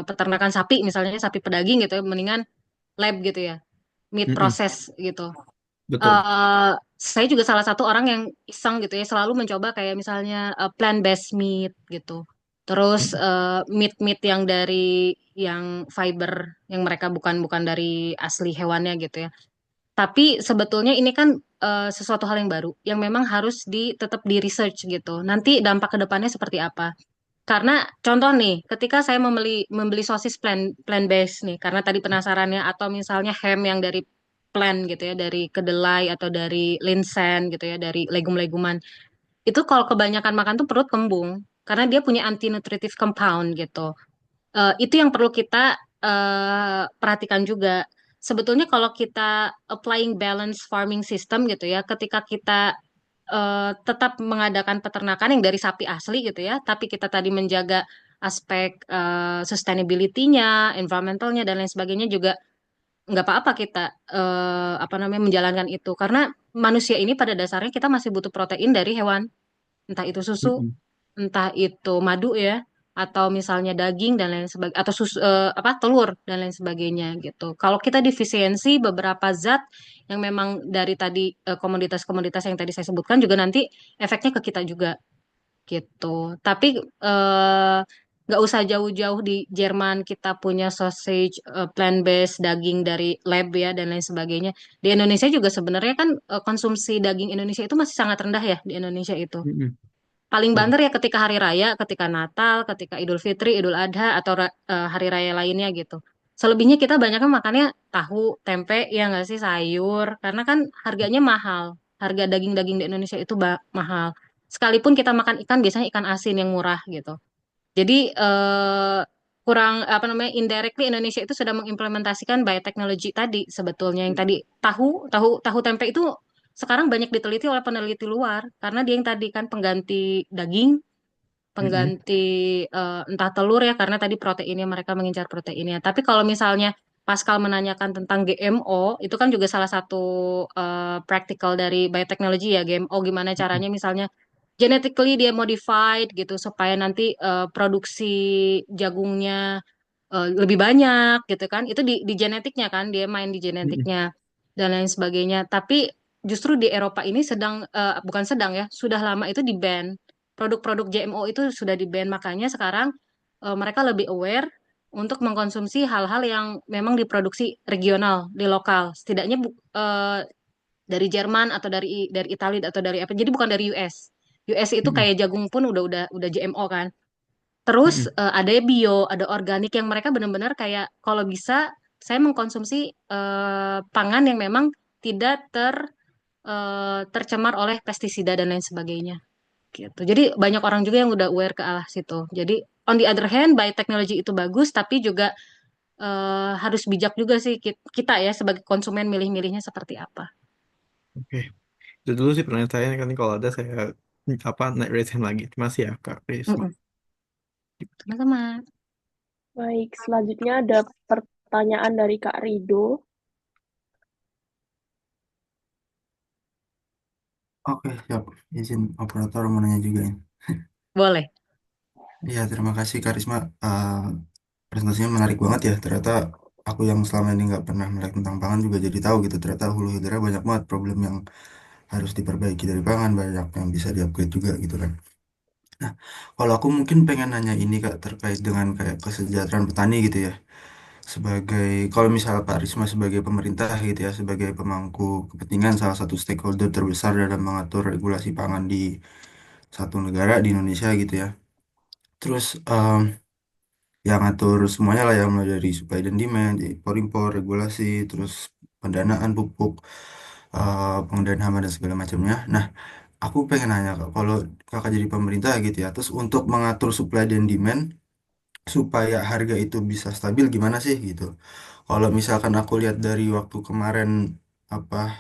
peternakan sapi, misalnya sapi pedaging gitu ya, mendingan lab gitu ya, meat Mm-mm, process gitu. betul. eh saya juga salah satu orang yang iseng gitu ya, selalu mencoba kayak misalnya plant-based meat gitu. Terus Mm-mm, meat-meat yang dari yang fiber yang mereka bukan bukan dari asli hewannya gitu ya. Tapi sebetulnya ini kan sesuatu hal yang baru yang memang harus tetap di research gitu. Nanti dampak ke depannya seperti apa? Karena contoh nih, ketika saya membeli membeli sosis plant based nih, karena tadi penasarannya, atau misalnya ham yang dari plant gitu ya, dari kedelai atau dari linsen gitu ya, dari legum-leguman. Itu kalau kebanyakan makan tuh perut kembung karena dia punya anti nutritive compound gitu. Itu yang perlu kita perhatikan juga. Sebetulnya kalau kita applying balance farming system gitu ya, ketika kita tetap mengadakan peternakan yang dari sapi asli gitu ya, tapi kita tadi menjaga aspek sustainability-nya, environmental-nya dan lain sebagainya juga nggak apa-apa kita apa namanya menjalankan itu karena manusia ini pada dasarnya kita masih butuh protein dari hewan, entah itu susu, mm-mm, entah itu madu ya, atau misalnya daging dan lain sebagainya, atau apa telur dan lain sebagainya gitu. Kalau kita defisiensi beberapa zat yang memang dari tadi komoditas-komoditas yang tadi saya sebutkan juga nanti efeknya ke kita juga gitu. Tapi eh, nggak usah jauh-jauh di Jerman kita punya sausage plant-based daging dari lab ya dan lain sebagainya. Di Indonesia juga sebenarnya kan konsumsi daging Indonesia itu masih sangat rendah ya di Indonesia itu. mm-mm, Paling betul. banter ya ketika hari raya, ketika Natal, ketika Idul Fitri, Idul Adha, atau hari raya lainnya gitu. Selebihnya kita banyaknya makannya tahu, tempe, ya nggak sih, sayur. Karena kan harganya mahal. Harga daging-daging di Indonesia itu mahal. Sekalipun kita makan ikan, biasanya ikan asin yang murah gitu. Jadi kurang apa namanya indirectly Indonesia itu sudah mengimplementasikan biotechnology tadi sebetulnya yang tadi tahu tempe itu sekarang banyak diteliti oleh peneliti luar karena dia yang tadi kan pengganti daging, Mm-mm, pengganti entah telur ya karena tadi proteinnya mereka mengincar proteinnya. Tapi kalau misalnya Pascal menanyakan tentang GMO, itu kan juga salah satu practical dari biotechnology ya, GMO gimana mm-mm, caranya misalnya genetically dia modified gitu supaya nanti produksi jagungnya lebih banyak gitu kan. Itu di genetiknya kan, dia main di mm-mm, genetiknya dan lain sebagainya. Tapi justru di Eropa ini bukan sedang ya, sudah lama itu di-ban. Produk-produk GMO itu sudah di-ban, makanya sekarang mereka lebih aware untuk mengkonsumsi hal-hal yang memang diproduksi regional, di lokal. Setidaknya dari Jerman atau dari Italia atau dari apa. Jadi bukan dari US. US itu mm-mm, kayak jagung pun udah GMO kan. Terus mm-mm. ada bio, ada organik yang mereka benar-benar kayak kalau bisa saya mengkonsumsi pangan yang memang tidak tercemar oleh pestisida dan lain sebagainya gitu. Jadi banyak orang juga yang udah aware ke arah situ. Jadi on the other hand, biotechnology itu bagus, tapi juga harus bijak juga sih kita ya sebagai konsumen milih-milihnya seperti apa. Oke, itu dulu sih pertanyaan saya. Kan kalau ada saya naik raise hand lagi. Terima kasih ya Kak Risma. Mm-mm. Sama-sama. Baik, selanjutnya ada pertanyaan dari Kak Rido. Oke, siap. Izin operator mau nanya juga ini. Boleh. Iya, terima kasih Karisma. Presentasinya menarik banget ya. Ternyata aku yang selama ini nggak pernah melek tentang pangan juga jadi tahu gitu. Ternyata hulu hilir banyak banget problem yang harus diperbaiki dari pangan, banyak yang bisa diupgrade juga gitu kan. Nah, kalau aku mungkin pengen nanya ini Kak terkait dengan kayak kesejahteraan petani gitu ya. Sebagai kalau misal Pak Risma sebagai pemerintah gitu ya, sebagai pemangku kepentingan salah satu stakeholder terbesar dalam mengatur regulasi pangan di satu negara di Indonesia gitu ya. Terus yang ngatur semuanya lah yang mulai dari supply dan demand, impor impor, regulasi, terus pendanaan pupuk, pengendalian hama dan segala macamnya. Nah, aku pengen nanya Kak, kalau kakak jadi pemerintah gitu ya, terus untuk mengatur supply dan demand supaya harga itu bisa stabil gimana sih gitu? Kalau misalkan aku lihat dari waktu kemarin apa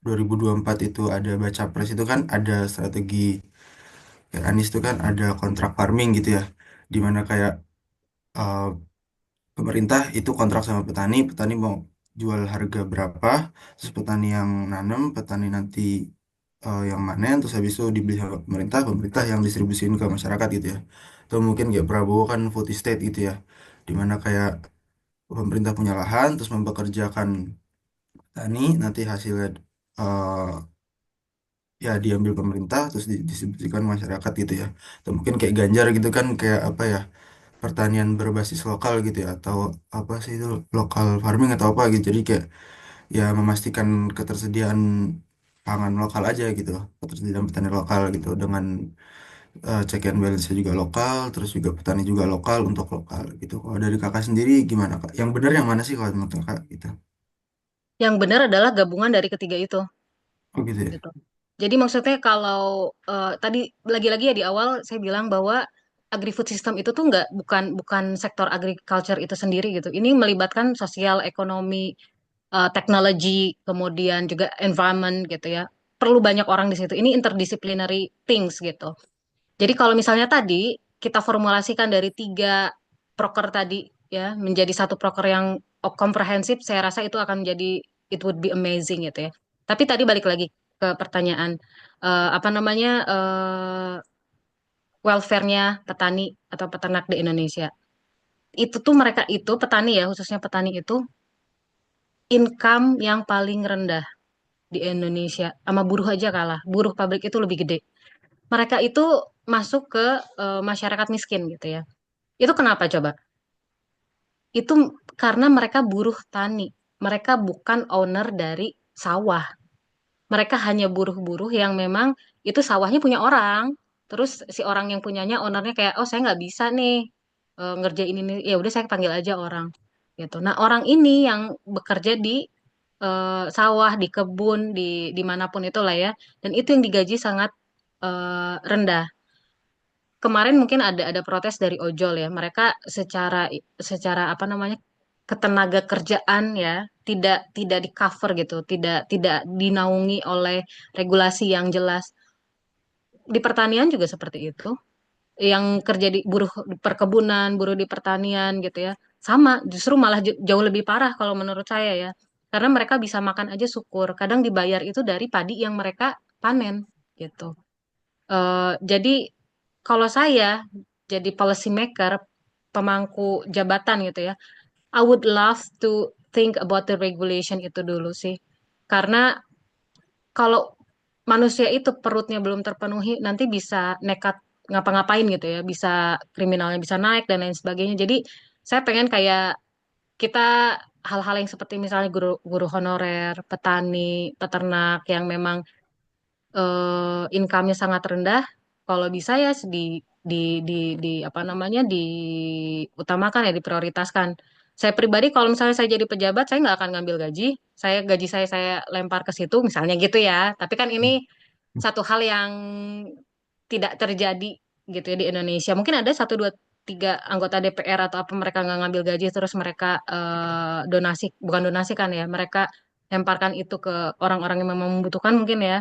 2024 itu ada baca pres itu kan ada strategi kayak Anies itu kan ada kontrak farming gitu ya, dimana kayak uh, pemerintah itu kontrak sama petani, petani mau jual harga berapa, terus petani yang nanam, petani nanti yang panen, terus habis itu dibeli sama pemerintah, pemerintah yang distribusiin ke masyarakat gitu ya. Atau mungkin kayak Prabowo kan food estate gitu ya, dimana kayak pemerintah punya lahan, terus mempekerjakan petani, nanti hasilnya eh, ya diambil pemerintah, terus distribusikan ke masyarakat gitu ya. Atau mungkin kayak Ganjar gitu kan kayak apa ya, pertanian berbasis lokal gitu ya atau apa sih itu lokal farming atau apa gitu jadi kayak ya memastikan ketersediaan pangan lokal aja gitu ketersediaan petani lokal gitu dengan check and balance juga lokal terus juga petani juga lokal untuk lokal gitu kalau dari kakak sendiri gimana kak yang benar yang mana sih kalau menurut kakak gitu Yang benar adalah gabungan dari ketiga itu. oh gitu ya Gitu. Jadi maksudnya kalau tadi lagi-lagi ya di awal saya bilang bahwa agri-food system itu tuh nggak bukan bukan sektor agriculture itu sendiri gitu. Ini melibatkan sosial, ekonomi, teknologi, kemudian juga environment gitu ya. Perlu banyak orang di situ. Ini interdisciplinary things gitu. Jadi kalau misalnya tadi kita formulasikan dari tiga proker tadi ya menjadi satu proker yang komprehensif, saya rasa itu akan menjadi it would be amazing gitu ya. Tapi tadi balik lagi ke pertanyaan apa namanya welfare-nya petani atau peternak di Indonesia. Itu tuh mereka itu petani ya khususnya petani itu income yang paling rendah di Indonesia sama buruh aja kalah. Buruh pabrik itu lebih gede. Mereka itu masuk ke masyarakat miskin gitu ya. Itu kenapa coba? Itu karena mereka buruh tani. Mereka bukan owner dari sawah. Mereka hanya buruh-buruh yang memang itu sawahnya punya orang. Terus si orang yang punyanya ownernya kayak, oh saya nggak bisa nih ngerjain ini. Ya udah saya panggil aja orang. Gitu. Nah orang ini yang bekerja di sawah, di kebun, di dimanapun itulah ya. Dan itu yang digaji sangat rendah. Kemarin mungkin ada protes dari ojol ya. Mereka secara secara apa namanya ketenaga kerjaan ya tidak di cover gitu, tidak dinaungi oleh regulasi yang jelas. Di pertanian juga seperti itu. Yang kerja di buruh di perkebunan, buruh di pertanian gitu ya. Sama, justru malah jauh lebih parah kalau menurut saya ya. Karena mereka bisa makan aja syukur. Kadang dibayar itu dari padi yang mereka panen gitu. Jadi kalau saya jadi policy maker, pemangku jabatan gitu ya, I would love to think about the regulation itu dulu sih. Karena kalau manusia itu perutnya belum terpenuhi, nanti bisa nekat ngapa-ngapain gitu ya, bisa kriminalnya bisa naik dan lain sebagainya. Jadi saya pengen kayak kita hal-hal yang seperti misalnya guru honorer, petani, peternak yang memang income-nya sangat rendah, kalau bisa ya di di di apa namanya diutamakan ya diprioritaskan. Saya pribadi kalau misalnya saya jadi pejabat, saya nggak akan ngambil gaji. Gaji saya lempar ke situ, misalnya gitu ya. Tapi kan ini satu hal yang tidak terjadi gitu ya di Indonesia. Mungkin ada satu dua tiga anggota DPR atau apa mereka nggak ngambil gaji terus mereka donasi bukan donasi kan ya mereka lemparkan itu ke orang-orang yang memang membutuhkan mungkin ya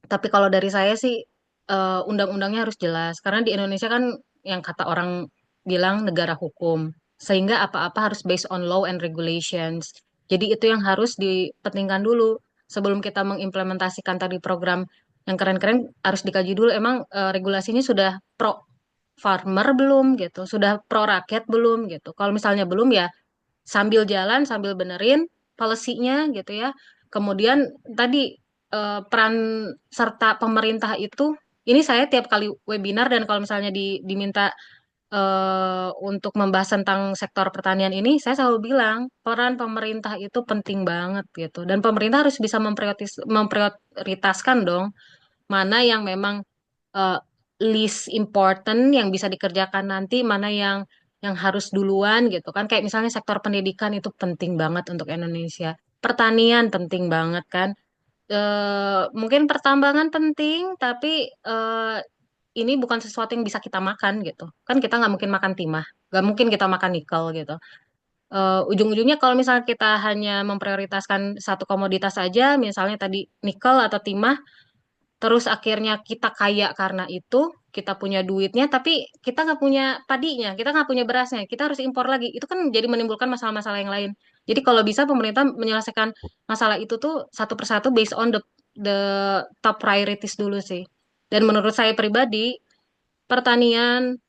tapi kalau dari saya sih undang-undangnya harus jelas karena di Indonesia kan yang kata orang bilang negara hukum sehingga apa-apa harus based on law and regulations. Jadi itu yang harus dipentingkan dulu sebelum kita mengimplementasikan tadi program yang keren-keren harus dikaji dulu emang regulasinya sudah pro farmer belum gitu, sudah pro rakyat belum gitu. Kalau misalnya belum ya sambil jalan sambil benerin policy-nya gitu ya. Kemudian tadi peran serta pemerintah itu Ini saya tiap kali webinar dan kalau misalnya diminta untuk membahas tentang sektor pertanian ini, saya selalu bilang peran pemerintah itu penting banget gitu. Dan pemerintah harus bisa memprioritaskan dong mana yang memang eh, least important yang bisa dikerjakan nanti, mana yang harus duluan gitu kan. Kayak misalnya sektor pendidikan itu penting banget untuk Indonesia. Pertanian penting banget kan. Mungkin pertambangan penting, tapi ini bukan sesuatu yang bisa kita makan gitu. Kan kita nggak mungkin makan timah, nggak mungkin kita makan nikel gitu. Ujung-ujungnya kalau misalnya kita hanya memprioritaskan satu komoditas saja, misalnya tadi nikel atau timah, terus akhirnya kita kaya karena itu, kita punya duitnya, tapi kita nggak punya padinya, kita nggak punya berasnya, kita harus impor lagi. Itu kan jadi menimbulkan masalah-masalah yang lain. Jadi kalau bisa pemerintah menyelesaikan masalah itu tuh satu persatu based on the top priorities dulu sih. Dan menurut saya pribadi, pertanian,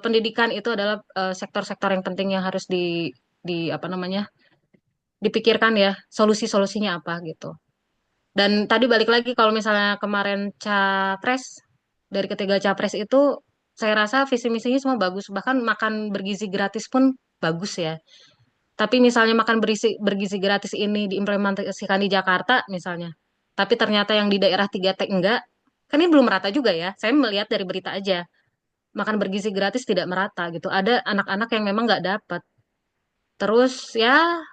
pendidikan itu adalah sektor-sektor yang penting yang harus di apa namanya dipikirkan ya solusi-solusinya apa gitu. Dan tadi balik lagi kalau misalnya kemarin capres dari ketiga capres itu saya rasa visi misinya semua bagus. Bahkan makan bergizi gratis pun bagus ya. Tapi misalnya makan bergizi gratis ini diimplementasikan di Jakarta misalnya. Tapi ternyata yang di daerah 3T enggak. Kan ini belum merata juga ya. Saya melihat dari berita aja. Makan bergizi gratis tidak merata gitu. Ada anak-anak yang memang nggak dapat. Terus ya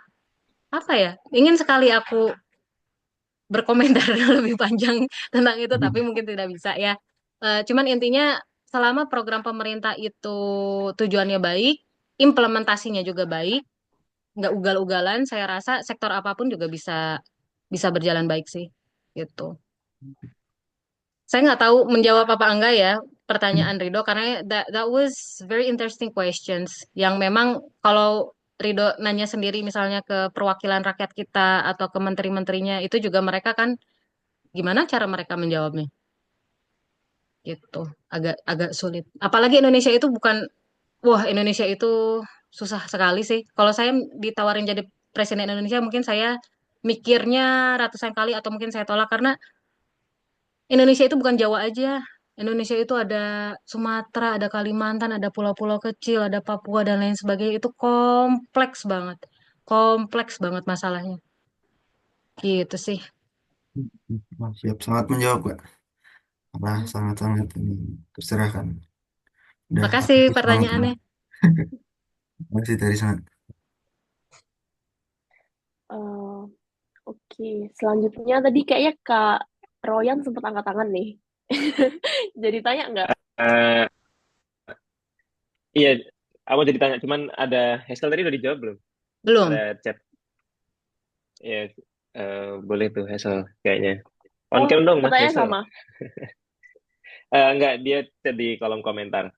apa ya? Ingin sekali aku berkomentar lebih panjang tentang itu, tapi mungkin tidak bisa ya. Cuman intinya selama program pemerintah itu tujuannya baik, implementasinya juga baik, nggak ugal-ugalan, saya rasa sektor apapun juga bisa bisa berjalan baik sih, gitu. Saya nggak tahu menjawab apa enggak ya pertanyaan Rido karena that was very interesting questions yang memang kalau Rido nanya sendiri misalnya ke perwakilan rakyat kita atau ke menteri-menterinya itu juga mereka kan gimana cara mereka menjawabnya gitu agak agak sulit apalagi Indonesia itu bukan wah Indonesia itu susah sekali sih kalau saya ditawarin jadi presiden Indonesia mungkin saya mikirnya ratusan kali atau mungkin saya tolak karena Indonesia itu bukan Jawa aja. Indonesia itu ada Sumatera, ada Kalimantan, ada pulau-pulau kecil, ada Papua dan lain sebagainya. Itu kompleks banget. Kompleks banget masalahnya. Gitu sih. Oh, siap, sangat menjawab, Kak. Nah, sangat-sangat ini terserah kan. Udah Makasih bagus banget lah. pertanyaannya. Masih dari sangat. Eh, Oke, selanjutnya tadi kayaknya Kak Royan sempat angkat tangan nih. Jadi tanya nggak? Eh, iya, aku jadi tanya, cuman ada Heskel tadi udah dijawab belum? Ada Belum. chat, ya boleh tuh Heskel kayaknya. On Oh, cam dong Mas pertanyaan Heskel. sama. Enggak, dia chat di kolom komentar.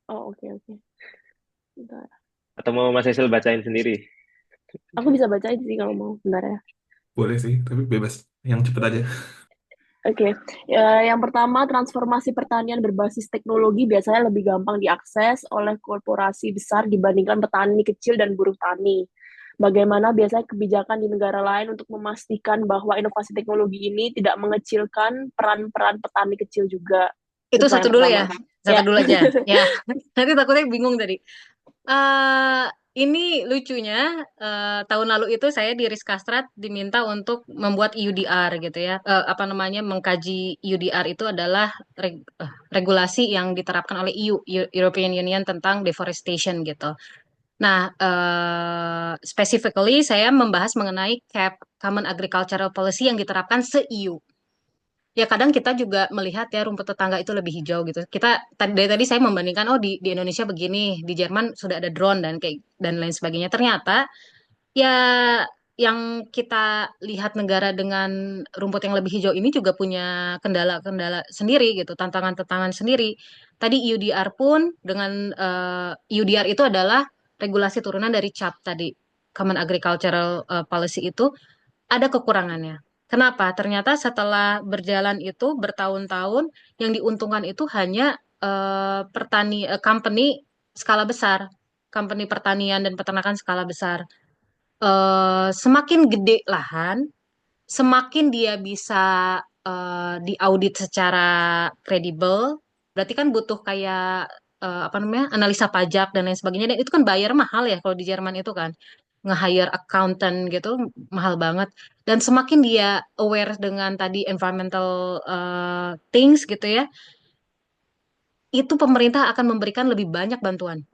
Oh, oke, oke. Bentar. Atau mau Mas Heskel bacain sendiri? Aku bisa bacain sih kalau mau. Bentar ya. Boleh sih, tapi bebas. Yang cepet aja. Oke, yang pertama transformasi pertanian berbasis teknologi biasanya lebih gampang diakses oleh korporasi besar dibandingkan petani kecil dan buruh tani. Bagaimana biasanya kebijakan di negara lain untuk memastikan bahwa inovasi teknologi ini tidak mengecilkan peran-peran petani kecil juga? Itu Itu satu yang dulu pertama. ya. Satu Ya, dulu aja. Ya. Nanti takutnya bingung tadi. eh ini lucunya, tahun lalu itu saya di Rizkastrat diminta untuk membuat UDR gitu ya. Apa namanya, mengkaji UDR itu adalah regulasi yang diterapkan oleh EU, European Union tentang deforestation gitu. Nah, specifically saya membahas mengenai CAP, Common Agricultural Policy yang diterapkan se-EU. Ya kadang kita juga melihat ya rumput tetangga itu lebih hijau gitu. Kita dari tadi saya membandingkan oh di Indonesia begini, di Jerman sudah ada drone dan kayak dan lain sebagainya. Ternyata ya yang kita lihat negara dengan rumput yang lebih hijau ini juga punya kendala-kendala sendiri gitu, tantangan-tantangan sendiri. Tadi UDR pun dengan UDR itu adalah regulasi turunan dari CAP tadi, Common Agricultural Policy itu ada kekurangannya. Kenapa? Ternyata setelah berjalan itu bertahun-tahun yang diuntungkan itu hanya company skala besar, company pertanian dan peternakan skala besar. Semakin gede lahan, semakin dia bisa diaudit secara kredibel, berarti kan butuh kayak apa namanya analisa pajak dan lain sebagainya. Dan itu kan bayar mahal ya kalau di Jerman itu kan nge-hire accountant gitu mahal banget. Dan semakin dia aware dengan tadi environmental things gitu ya, itu pemerintah akan memberikan lebih banyak bantuan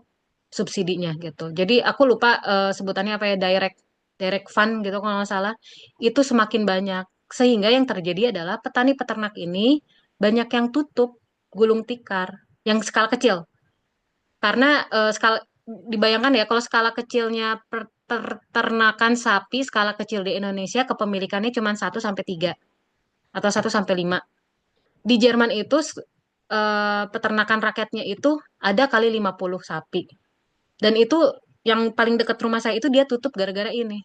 subsidinya gitu. Jadi aku lupa sebutannya apa ya, direct direct fund gitu kalau nggak salah. Itu semakin banyak sehingga yang terjadi adalah petani peternak ini banyak yang tutup gulung tikar yang skala kecil. Karena skala dibayangkan ya kalau skala kecilnya peternakan sapi skala kecil di Indonesia kepemilikannya cuma 1 sampai 3 atau 1 sampai 5. Di Jerman itu peternakan rakyatnya itu ada kali 50 sapi. Dan itu yang paling dekat rumah saya itu dia tutup gara-gara ini.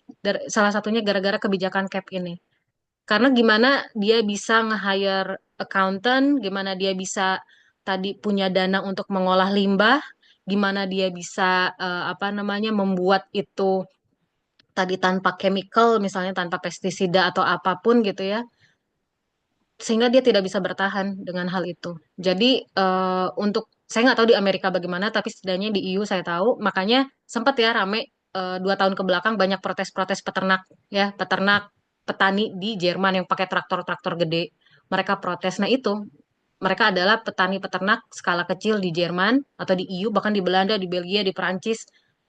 Salah satunya gara-gara kebijakan cap ini. Karena gimana dia bisa nge-hire accountant, gimana dia bisa tadi punya dana untuk mengolah limbah, gimana dia bisa apa namanya membuat itu tadi tanpa chemical, misalnya tanpa pestisida atau apapun gitu ya, sehingga dia tidak bisa bertahan dengan hal itu. Jadi untuk saya nggak tahu di Amerika bagaimana, tapi setidaknya di EU saya tahu, makanya sempat ya rame 2 tahun ke belakang banyak protes-protes peternak ya, peternak petani di Jerman yang pakai traktor-traktor gede, mereka protes. Nah itu mereka adalah petani peternak skala kecil di Jerman atau di EU, bahkan di Belanda, di Belgia, di Perancis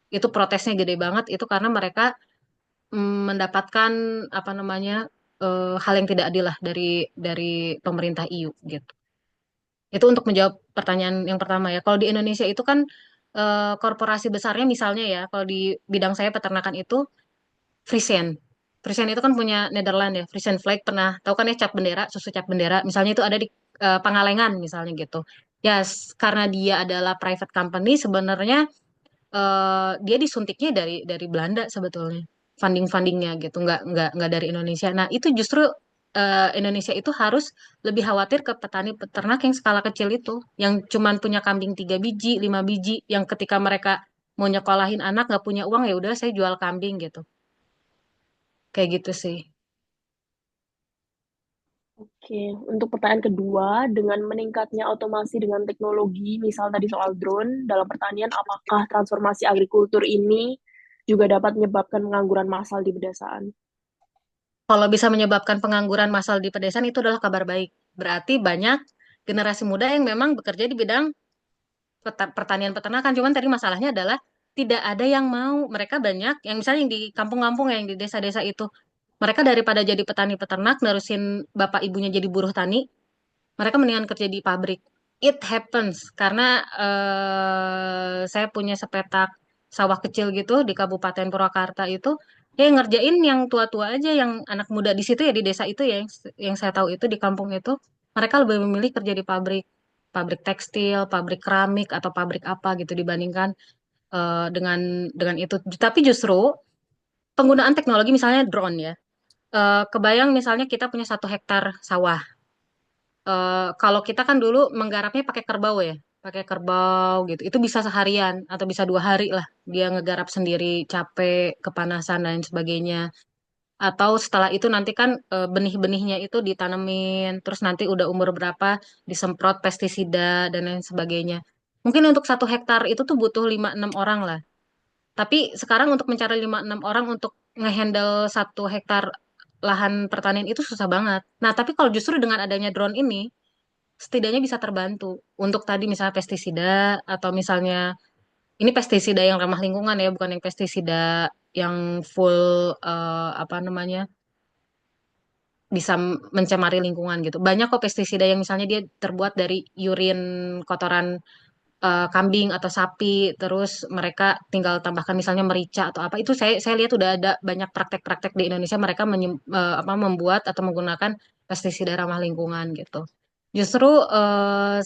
itu protesnya gede banget. Itu karena mereka mendapatkan apa namanya hal yang tidak adil lah dari pemerintah EU gitu. Itu untuk menjawab pertanyaan yang pertama ya. Kalau di Indonesia itu kan korporasi besarnya misalnya ya, kalau di bidang saya peternakan itu Friesen. Friesen itu kan punya Nederland ya. Friesen Flag pernah tahu kan ya cap bendera, susu cap bendera. Misalnya itu ada di Pangalengan misalnya gitu. Ya, karena dia adalah private company sebenarnya dia disuntiknya dari Belanda sebetulnya fundingnya gitu nggak dari Indonesia. Nah itu justru Indonesia itu harus lebih khawatir ke petani peternak yang skala kecil itu yang cuman punya kambing 3 biji 5 biji yang ketika mereka mau nyekolahin anak nggak punya uang ya udah saya jual kambing gitu kayak gitu sih. Oke, untuk pertanyaan kedua, dengan meningkatnya otomasi dengan teknologi, misal tadi soal drone dalam pertanian, apakah transformasi agrikultur ini juga dapat menyebabkan pengangguran massal di pedesaan? Kalau bisa menyebabkan pengangguran massal di pedesaan itu adalah kabar baik. Berarti banyak generasi muda yang memang bekerja di bidang pertanian peternakan. Cuman tadi masalahnya adalah tidak ada yang mau. Mereka banyak yang misalnya yang di kampung-kampung yang di desa-desa itu. Mereka daripada jadi petani peternak, nerusin bapak ibunya jadi buruh tani, mereka mendingan kerja di pabrik. It happens karena saya punya sepetak sawah kecil gitu di Kabupaten Purwakarta itu. Ya yang ngerjain yang tua-tua aja, yang anak muda di situ ya di desa itu ya, yang saya tahu itu di kampung itu, mereka lebih memilih kerja di pabrik, pabrik tekstil, pabrik keramik atau pabrik apa gitu dibandingkan dengan itu. Tapi justru penggunaan teknologi misalnya drone ya, kebayang misalnya kita punya 1 hektar sawah. Kalau kita kan dulu menggarapnya pakai kerbau ya, pakai kerbau gitu. Itu bisa seharian atau bisa 2 hari lah. Dia ngegarap sendiri, capek, kepanasan dan lain sebagainya. Atau setelah itu nanti kan benih-benihnya itu ditanemin, terus nanti udah umur berapa disemprot pestisida dan lain sebagainya. Mungkin untuk 1 hektar itu tuh butuh 5-6 orang lah. Tapi sekarang untuk mencari 5-6 orang untuk ngehandle 1 hektar lahan pertanian itu susah banget. Nah, tapi kalau justru dengan adanya drone ini, setidaknya bisa terbantu untuk tadi misalnya pestisida atau misalnya ini pestisida yang ramah lingkungan ya, bukan yang pestisida yang full apa namanya bisa mencemari lingkungan gitu. Banyak kok pestisida yang misalnya dia terbuat dari urin kotoran kambing atau sapi, terus mereka tinggal tambahkan misalnya merica atau apa. Itu saya lihat udah ada banyak praktek-praktek di Indonesia mereka apa, membuat atau menggunakan pestisida ramah lingkungan gitu. Justru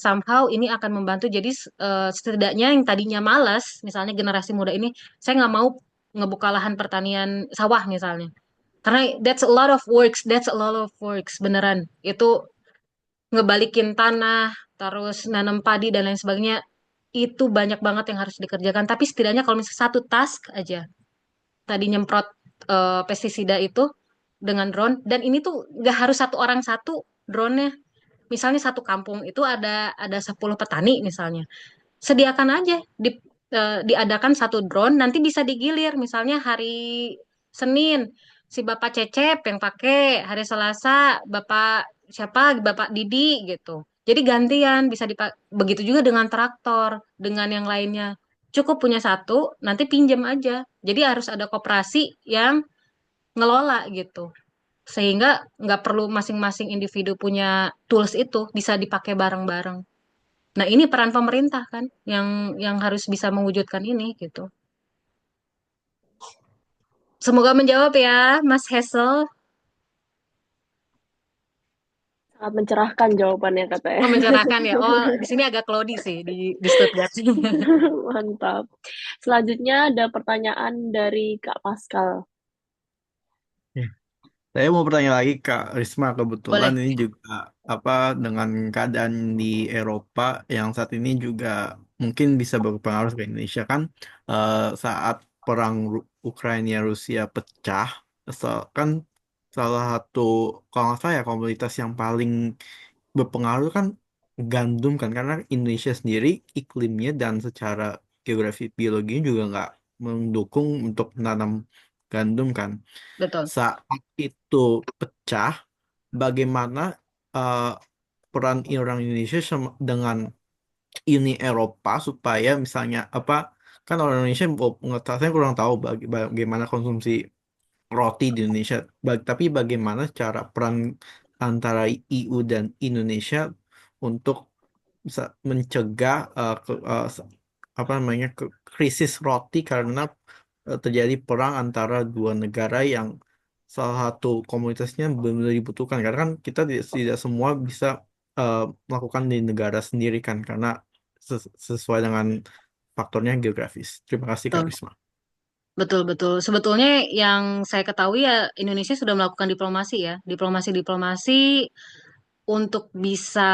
somehow ini akan membantu. Jadi setidaknya yang tadinya malas, misalnya generasi muda ini, saya nggak mau ngebuka lahan pertanian sawah misalnya. Karena that's a lot of works, that's a lot of works beneran. Itu ngebalikin tanah, terus nanam padi dan lain sebagainya, itu banyak banget yang harus dikerjakan. Tapi setidaknya kalau misalnya 1 task aja, tadi nyemprot pestisida itu dengan drone, dan ini tuh nggak harus 1 orang 1, drone-nya. Misalnya satu kampung itu ada 10 petani misalnya. Sediakan aja diadakan satu drone, nanti bisa digilir. Misalnya hari Senin si Bapak Cecep yang pakai, hari Selasa Bapak siapa, Bapak Didi gitu. Jadi gantian bisa begitu juga dengan traktor, dengan yang lainnya. Cukup punya satu, nanti pinjam aja. Jadi harus ada koperasi yang ngelola gitu. Sehingga nggak perlu masing-masing individu punya tools itu, bisa dipakai bareng-bareng. Nah, ini peran pemerintah kan yang harus bisa mewujudkan ini gitu. Semoga menjawab ya, Mas Hessel. Sangat mencerahkan jawabannya katanya. Oh, mencerahkan ya. Oh, di sini agak cloudy sih di Stuttgart. Mantap. Selanjutnya ada pertanyaan dari Kak Pascal. Ya. Saya mau bertanya lagi Kak Risma, kebetulan Boleh. ini juga apa dengan keadaan di Eropa yang saat ini juga mungkin bisa berpengaruh ke Indonesia kan, saat perang Ukraina Rusia pecah, kan salah satu, kalau nggak salah ya, komoditas yang paling berpengaruh kan gandum kan, karena Indonesia sendiri iklimnya dan secara geografi biologinya juga nggak mendukung untuk menanam gandum kan. Betul. Saat itu pecah, bagaimana eh, peran orang Indonesia dengan Uni Eropa supaya misalnya apa, kan orang Indonesia saya kurang tahu bagaimana konsumsi roti di Indonesia, tapi bagaimana cara peran antara EU dan Indonesia untuk bisa mencegah apa namanya krisis roti karena terjadi perang antara dua negara yang salah satu komunitasnya benar-benar dibutuhkan, karena kan kita tidak semua bisa eh, melakukan di negara sendiri kan, karena sesuai dengan faktornya geografis. Terima kasih Kak Betul. Risma. Betul, betul. Sebetulnya yang saya ketahui ya Indonesia sudah melakukan diplomasi ya. Diplomasi untuk bisa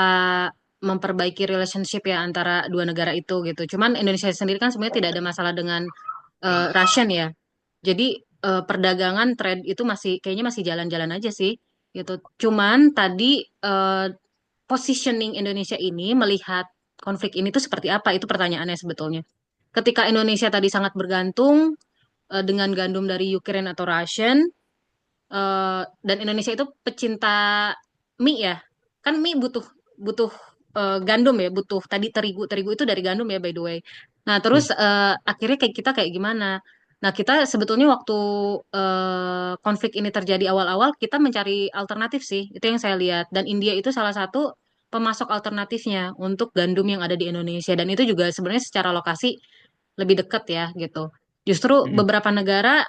memperbaiki relationship ya antara dua negara itu gitu. Cuman Indonesia sendiri kan sebenarnya tidak ada masalah dengan Russian ya. Jadi perdagangan trade itu kayaknya masih jalan-jalan aja sih gitu. Cuman tadi positioning Indonesia ini melihat konflik ini tuh seperti apa? Itu pertanyaannya sebetulnya. Ketika Indonesia tadi sangat bergantung dengan gandum dari Ukraine atau Russian, dan Indonesia itu pecinta mie ya, kan mie butuh butuh gandum ya, butuh tadi terigu, terigu itu dari gandum ya by the way. Nah terus Ya. akhirnya kayak kita kayak gimana? Nah kita sebetulnya waktu konflik ini terjadi awal-awal kita mencari alternatif sih, itu yang saya lihat. Dan India itu salah satu pemasok alternatifnya untuk gandum yang ada di Indonesia, dan itu juga sebenarnya secara lokasi lebih dekat ya gitu. Justru Mm-mm. beberapa negara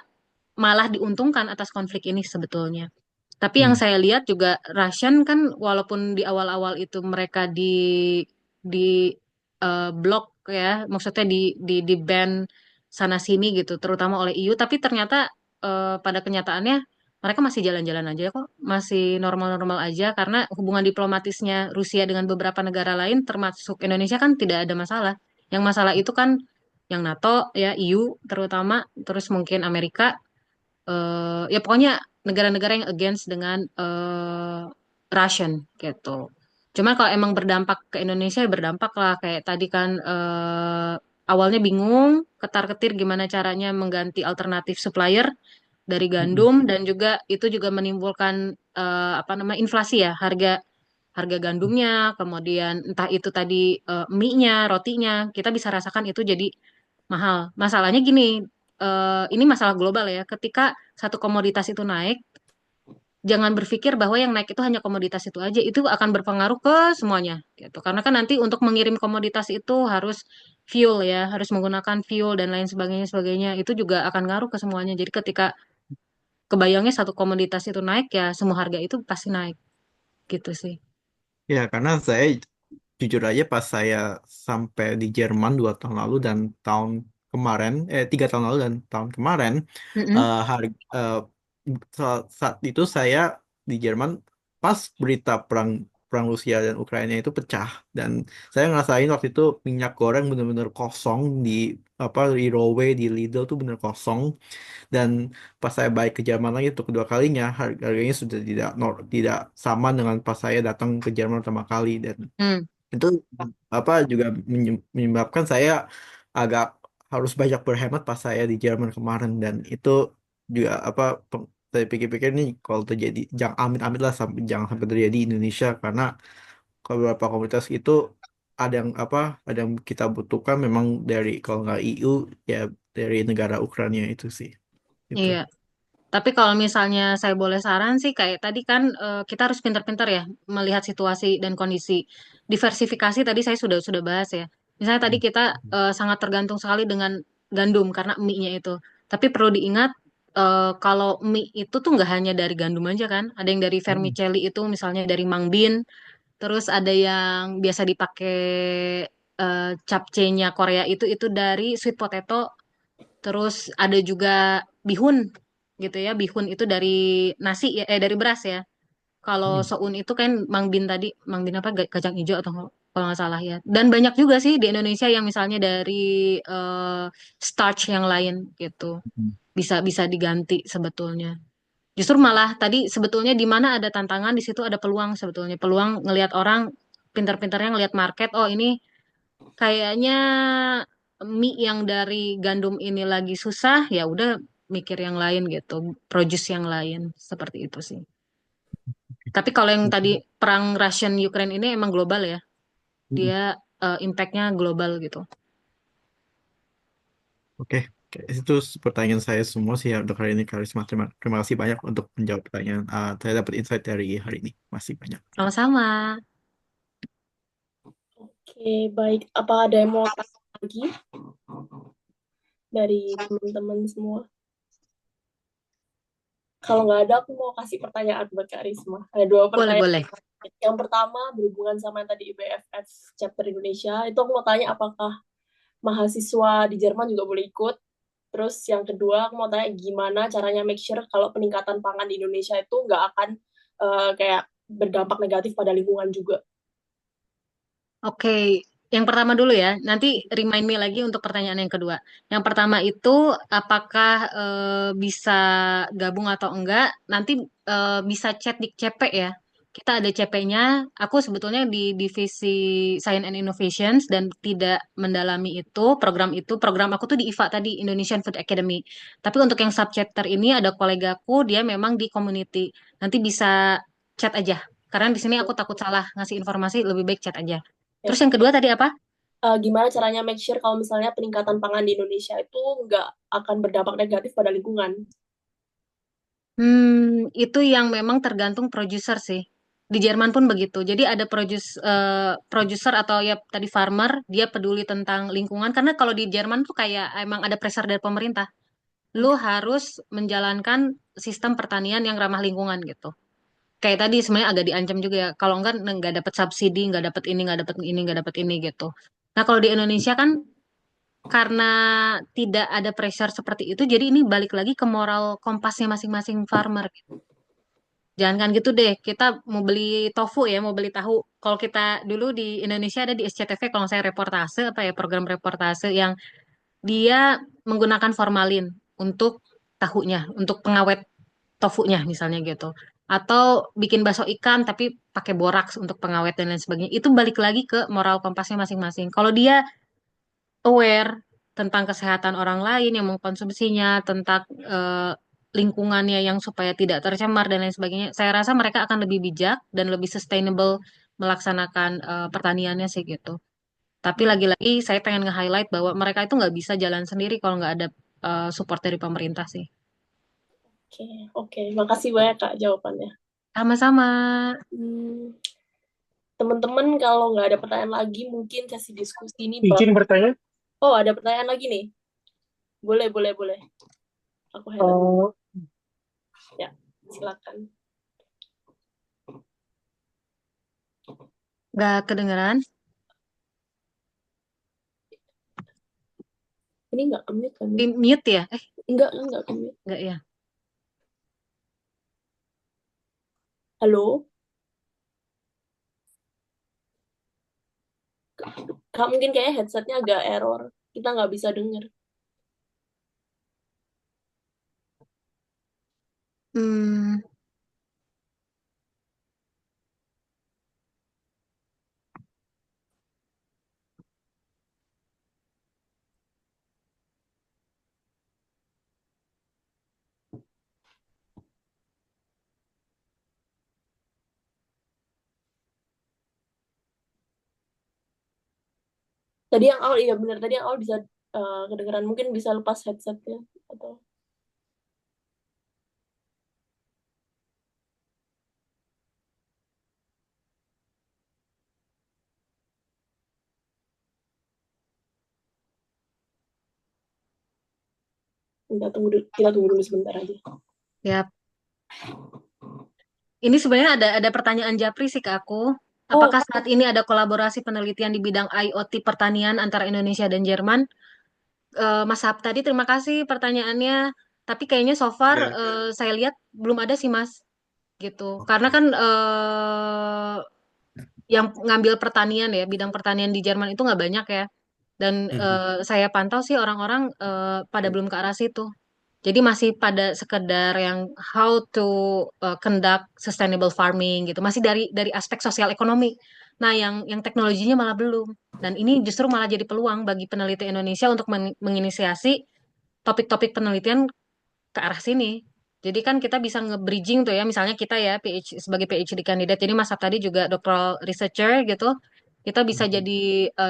malah diuntungkan atas konflik ini sebetulnya. Tapi yang Hmm. saya lihat juga Russian kan walaupun di awal-awal itu mereka di blok ya, maksudnya di ban sana sini gitu, terutama oleh EU, tapi ternyata pada kenyataannya mereka masih jalan-jalan aja kok, masih normal-normal aja karena hubungan diplomatisnya Rusia dengan beberapa negara lain termasuk Indonesia kan tidak ada masalah. Yang masalah itu kan yang NATO ya, EU terutama, terus mungkin Amerika, ya pokoknya negara-negara yang against dengan Russian gitu. Cuman kalau emang berdampak ke Indonesia ya berdampak lah, kayak tadi kan awalnya bingung ketar-ketir gimana caranya mengganti alternatif supplier dari Mm-mm. gandum, dan juga itu juga menimbulkan apa namanya inflasi ya, harga harga gandumnya, kemudian entah itu tadi mie-nya, rotinya, kita bisa rasakan itu jadi mahal. Masalahnya gini, ini masalah global ya. Ketika satu komoditas itu naik, jangan berpikir bahwa yang naik itu hanya komoditas itu aja. Itu akan berpengaruh ke semuanya, gitu. Karena kan nanti untuk mengirim komoditas itu harus fuel ya, harus menggunakan fuel dan lain sebagainya, sebagainya. Itu juga akan ngaruh ke semuanya. Jadi ketika kebayangnya satu komoditas itu naik, ya semua harga itu pasti naik, gitu sih. Ya, karena saya jujur aja pas saya sampai di Jerman 2 tahun lalu dan tahun kemarin, 3 tahun lalu dan tahun kemarin, Mm-mm. harga saat itu saya di Jerman pas berita perang perang Rusia dan Ukraina itu pecah, dan saya ngerasain waktu itu minyak goreng bener-bener kosong di di Rowe, di Lidl tuh bener kosong. Dan pas saya balik ke Jerman lagi untuk kedua kalinya, harganya sudah tidak sama dengan pas saya datang ke Jerman pertama kali. Dan Hmm, itu juga menyebabkan saya agak harus banyak berhemat pas saya di Jerman kemarin. Dan itu juga saya pikir-pikir nih, kalau terjadi, jangan amit-amit lah, jangan sampai terjadi di Indonesia, karena beberapa komunitas itu ada yang kita butuhkan memang dari, kalau nggak EU ya dari negara Ukraina itu sih itu. iya. Tapi kalau misalnya saya boleh saran sih, kayak tadi kan kita harus pintar-pintar ya melihat situasi dan kondisi. Diversifikasi tadi saya sudah bahas ya. Misalnya tadi kita sangat tergantung sekali dengan gandum karena mie-nya itu. Tapi perlu diingat kalau mie itu tuh nggak hanya dari gandum aja kan. Ada yang dari vermicelli itu misalnya dari mung bean. Terus ada yang biasa dipakai capcay-nya Korea itu dari sweet potato. Terus ada juga bihun gitu ya. Bihun itu dari nasi ya, dari beras ya. Kalau Hmm. soun itu kan Mang Bin tadi, Mang Bin apa kacang hijau atau kalau nggak salah ya. Dan banyak juga sih di Indonesia yang misalnya dari eh, starch yang lain gitu. Bisa bisa diganti sebetulnya. Justru malah tadi sebetulnya di mana ada tantangan di situ ada peluang sebetulnya. Peluang ngelihat orang pintar-pintarnya ngelihat market. Oh ini kayaknya mie yang dari gandum ini lagi susah, ya udah mikir yang lain gitu, produce yang lain seperti itu sih. Tapi kalau yang tadi perang Russian Ukraine ini emang global ya, Hmm. dia impact-nya global gitu. Oke, oke. Itu pertanyaan saya semua sih ya untuk hari ini, Karisma. Terima kasih banyak untuk menjawab pertanyaan. Saya dapat insight dari hari ini. Masih banyak. Sama-sama. Oke, baik. Apa ada yang mau tanya lagi dari teman-teman semua? Kalau nggak ada, aku mau kasih pertanyaan buat Kak Risma. Ada dua Boleh, pertanyaan. boleh. Yang pertama berhubungan sama yang tadi IBFF chapter Indonesia. Itu aku mau tanya apakah mahasiswa di Jerman juga boleh ikut. Terus yang kedua, aku mau tanya gimana caranya make sure kalau peningkatan pangan di Indonesia itu nggak akan kayak berdampak negatif pada lingkungan juga. Oke, yang pertama dulu ya. Nanti remind me lagi untuk pertanyaan yang kedua. Yang pertama itu apakah bisa gabung atau enggak? Nanti bisa chat di CP ya. Kita ada CP-nya. Aku sebetulnya di divisi Science and Innovations dan tidak mendalami itu, program itu. Program aku tuh di IFA tadi, Indonesian Food Academy. Tapi untuk yang subchapter ini ada kolegaku, dia memang di community. Nanti bisa chat aja. Karena di sini aku takut salah ngasih informasi, lebih baik chat aja. Ya. Terus yang kedua tadi apa? Gimana caranya make sure kalau misalnya peningkatan pangan di Indonesia itu nggak akan berdampak negatif pada lingkungan? Itu yang memang tergantung produser sih. Di Jerman pun begitu. Jadi ada produser atau ya tadi farmer, dia peduli tentang lingkungan. Karena kalau di Jerman tuh kayak emang ada pressure dari pemerintah. Lu harus menjalankan sistem pertanian yang ramah lingkungan gitu. Kayak tadi sebenarnya agak diancam juga ya. Kalau enggak nggak dapat subsidi, nggak dapat ini, nggak dapat ini, nggak dapat ini gitu. Nah kalau di Indonesia kan karena tidak ada pressure seperti itu, jadi ini balik lagi ke moral kompasnya masing-masing farmer. Jangan gitu deh, kita mau beli tofu ya, mau beli tahu. Kalau kita dulu di Indonesia ada di SCTV, kalau saya reportase, apa ya, program reportase yang dia menggunakan formalin untuk tahunya, untuk pengawet tofunya misalnya gitu. Atau bikin bakso ikan tapi pakai boraks untuk pengawet dan lain sebagainya. Itu balik lagi ke moral kompasnya masing-masing. Kalau dia aware tentang kesehatan orang lain yang mengkonsumsinya, tentang lingkungannya yang supaya tidak tercemar dan lain sebagainya. Saya rasa mereka akan lebih bijak dan lebih sustainable melaksanakan pertaniannya sih gitu. Tapi lagi-lagi saya pengen nge-highlight bahwa mereka itu nggak bisa jalan sendiri kalau nggak ada support dari pemerintah sih. Oke, oke. Makasih banyak Kak jawabannya. Sama-sama. Hmm, teman-teman kalau nggak ada pertanyaan lagi, mungkin sesi diskusi ini Izin bertanya. Oh, ada pertanyaan lagi nih. Boleh, boleh, boleh. Aku hand up. Oh, Ya, silakan. Nggak kedengeran? Ini nggak ke-mute kan? Di mute ya? Enggak ke-mute. Nggak ya. Halo? Kak, mungkin kayaknya headsetnya agak error. Kita nggak bisa denger. Hmm, Tadi yang awal, iya benar. Tadi yang awal bisa kedengeran. Mungkin bisa lepas headsetnya. Atau kita tunggu dulu sebentar aja. ya. Ini sebenarnya ada pertanyaan japri sih ke aku. Oh, Apakah saat ini ada kolaborasi penelitian di bidang IoT pertanian antara Indonesia dan Jerman? Mas Hap tadi terima kasih pertanyaannya. Tapi kayaknya so far Ya, saya lihat belum ada sih Mas gitu. Karena oke. kan yang ngambil pertanian ya, bidang pertanian di Jerman itu nggak banyak ya. Dan Mhm. saya pantau sih orang-orang pada belum ke arah situ. Jadi masih pada sekedar yang how to conduct sustainable farming gitu. Masih dari aspek sosial ekonomi. Nah, yang teknologinya malah belum. Dan ini justru malah jadi peluang bagi peneliti Indonesia untuk menginisiasi topik-topik penelitian ke arah sini. Jadi kan kita bisa nge-bridging tuh ya, misalnya kita ya sebagai PhD kandidat, jadi Mas Hap tadi juga doctoral researcher gitu, kita bisa Mhm. jadi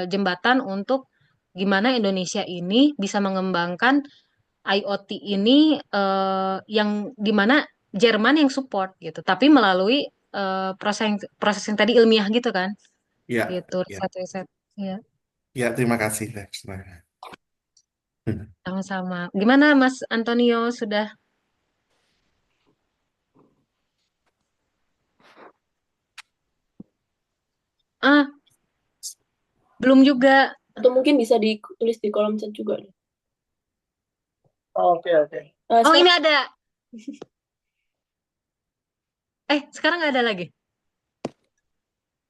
jembatan untuk gimana Indonesia ini bisa mengembangkan IoT ini yang dimana Jerman yang support gitu, tapi melalui proses proses yang tadi ilmiah gitu kan, Ya, gitu ya, riset-riset. Ya, ya, terima kasih, Lex. sama-sama. Gimana Mas Antonio sudah? Ah, belum juga. atau mungkin bisa ditulis di kolom chat juga. Oke, oke. Oh, ini Sekarang ada. Sekarang nggak ada lagi.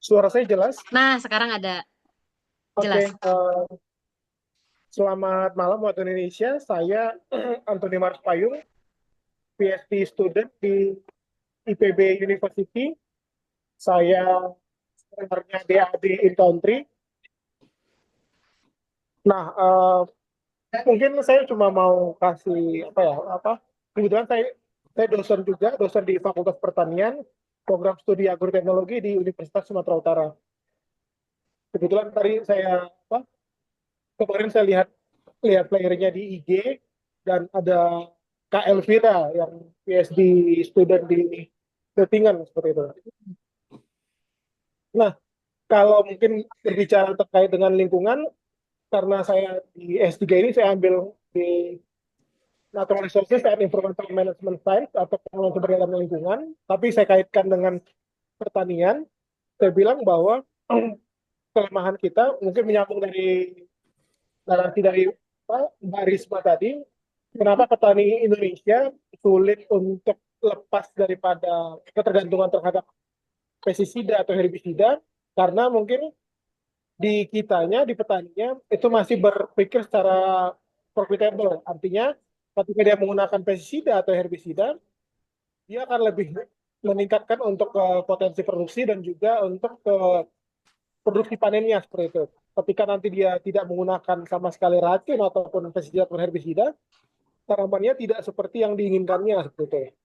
Suara saya jelas? Nah, sekarang ada. Oke, Jelas. selamat malam waktu Indonesia. Saya Anthony Mars Payung, PhD student di IPB University. Saya sebenarnya DAD in country. Nah, mungkin saya cuma mau kasih apa? Kebetulan saya dosen juga, dosen di Fakultas Pertanian, program studi agroteknologi di Universitas Sumatera Utara. Kebetulan tadi kemarin saya lihat lihat playernya di IG dan ada Kak Elvira yang PhD student di Göttingen seperti itu. Nah, kalau mungkin berbicara terkait dengan lingkungan, karena saya di S3 ini saya ambil di Natural Resources and Environmental Management Science atau pengelolaan sumber daya dan lingkungan, tapi saya kaitkan dengan pertanian. Saya bilang bahwa kelemahan kita mungkin menyambung dari narasi dari Mbak Risma tadi, kenapa petani Indonesia sulit untuk lepas daripada ketergantungan terhadap pestisida atau herbisida, karena mungkin di kitanya, di petaninya, itu masih berpikir secara profitable. Artinya, ketika dia menggunakan pestisida atau herbisida, dia akan lebih meningkatkan untuk potensi produksi dan juga untuk produksi panennya seperti itu. Ketika nanti dia tidak menggunakan sama sekali racun ataupun pestisida atau herbisida, tanamannya tidak seperti yang diinginkannya seperti itu.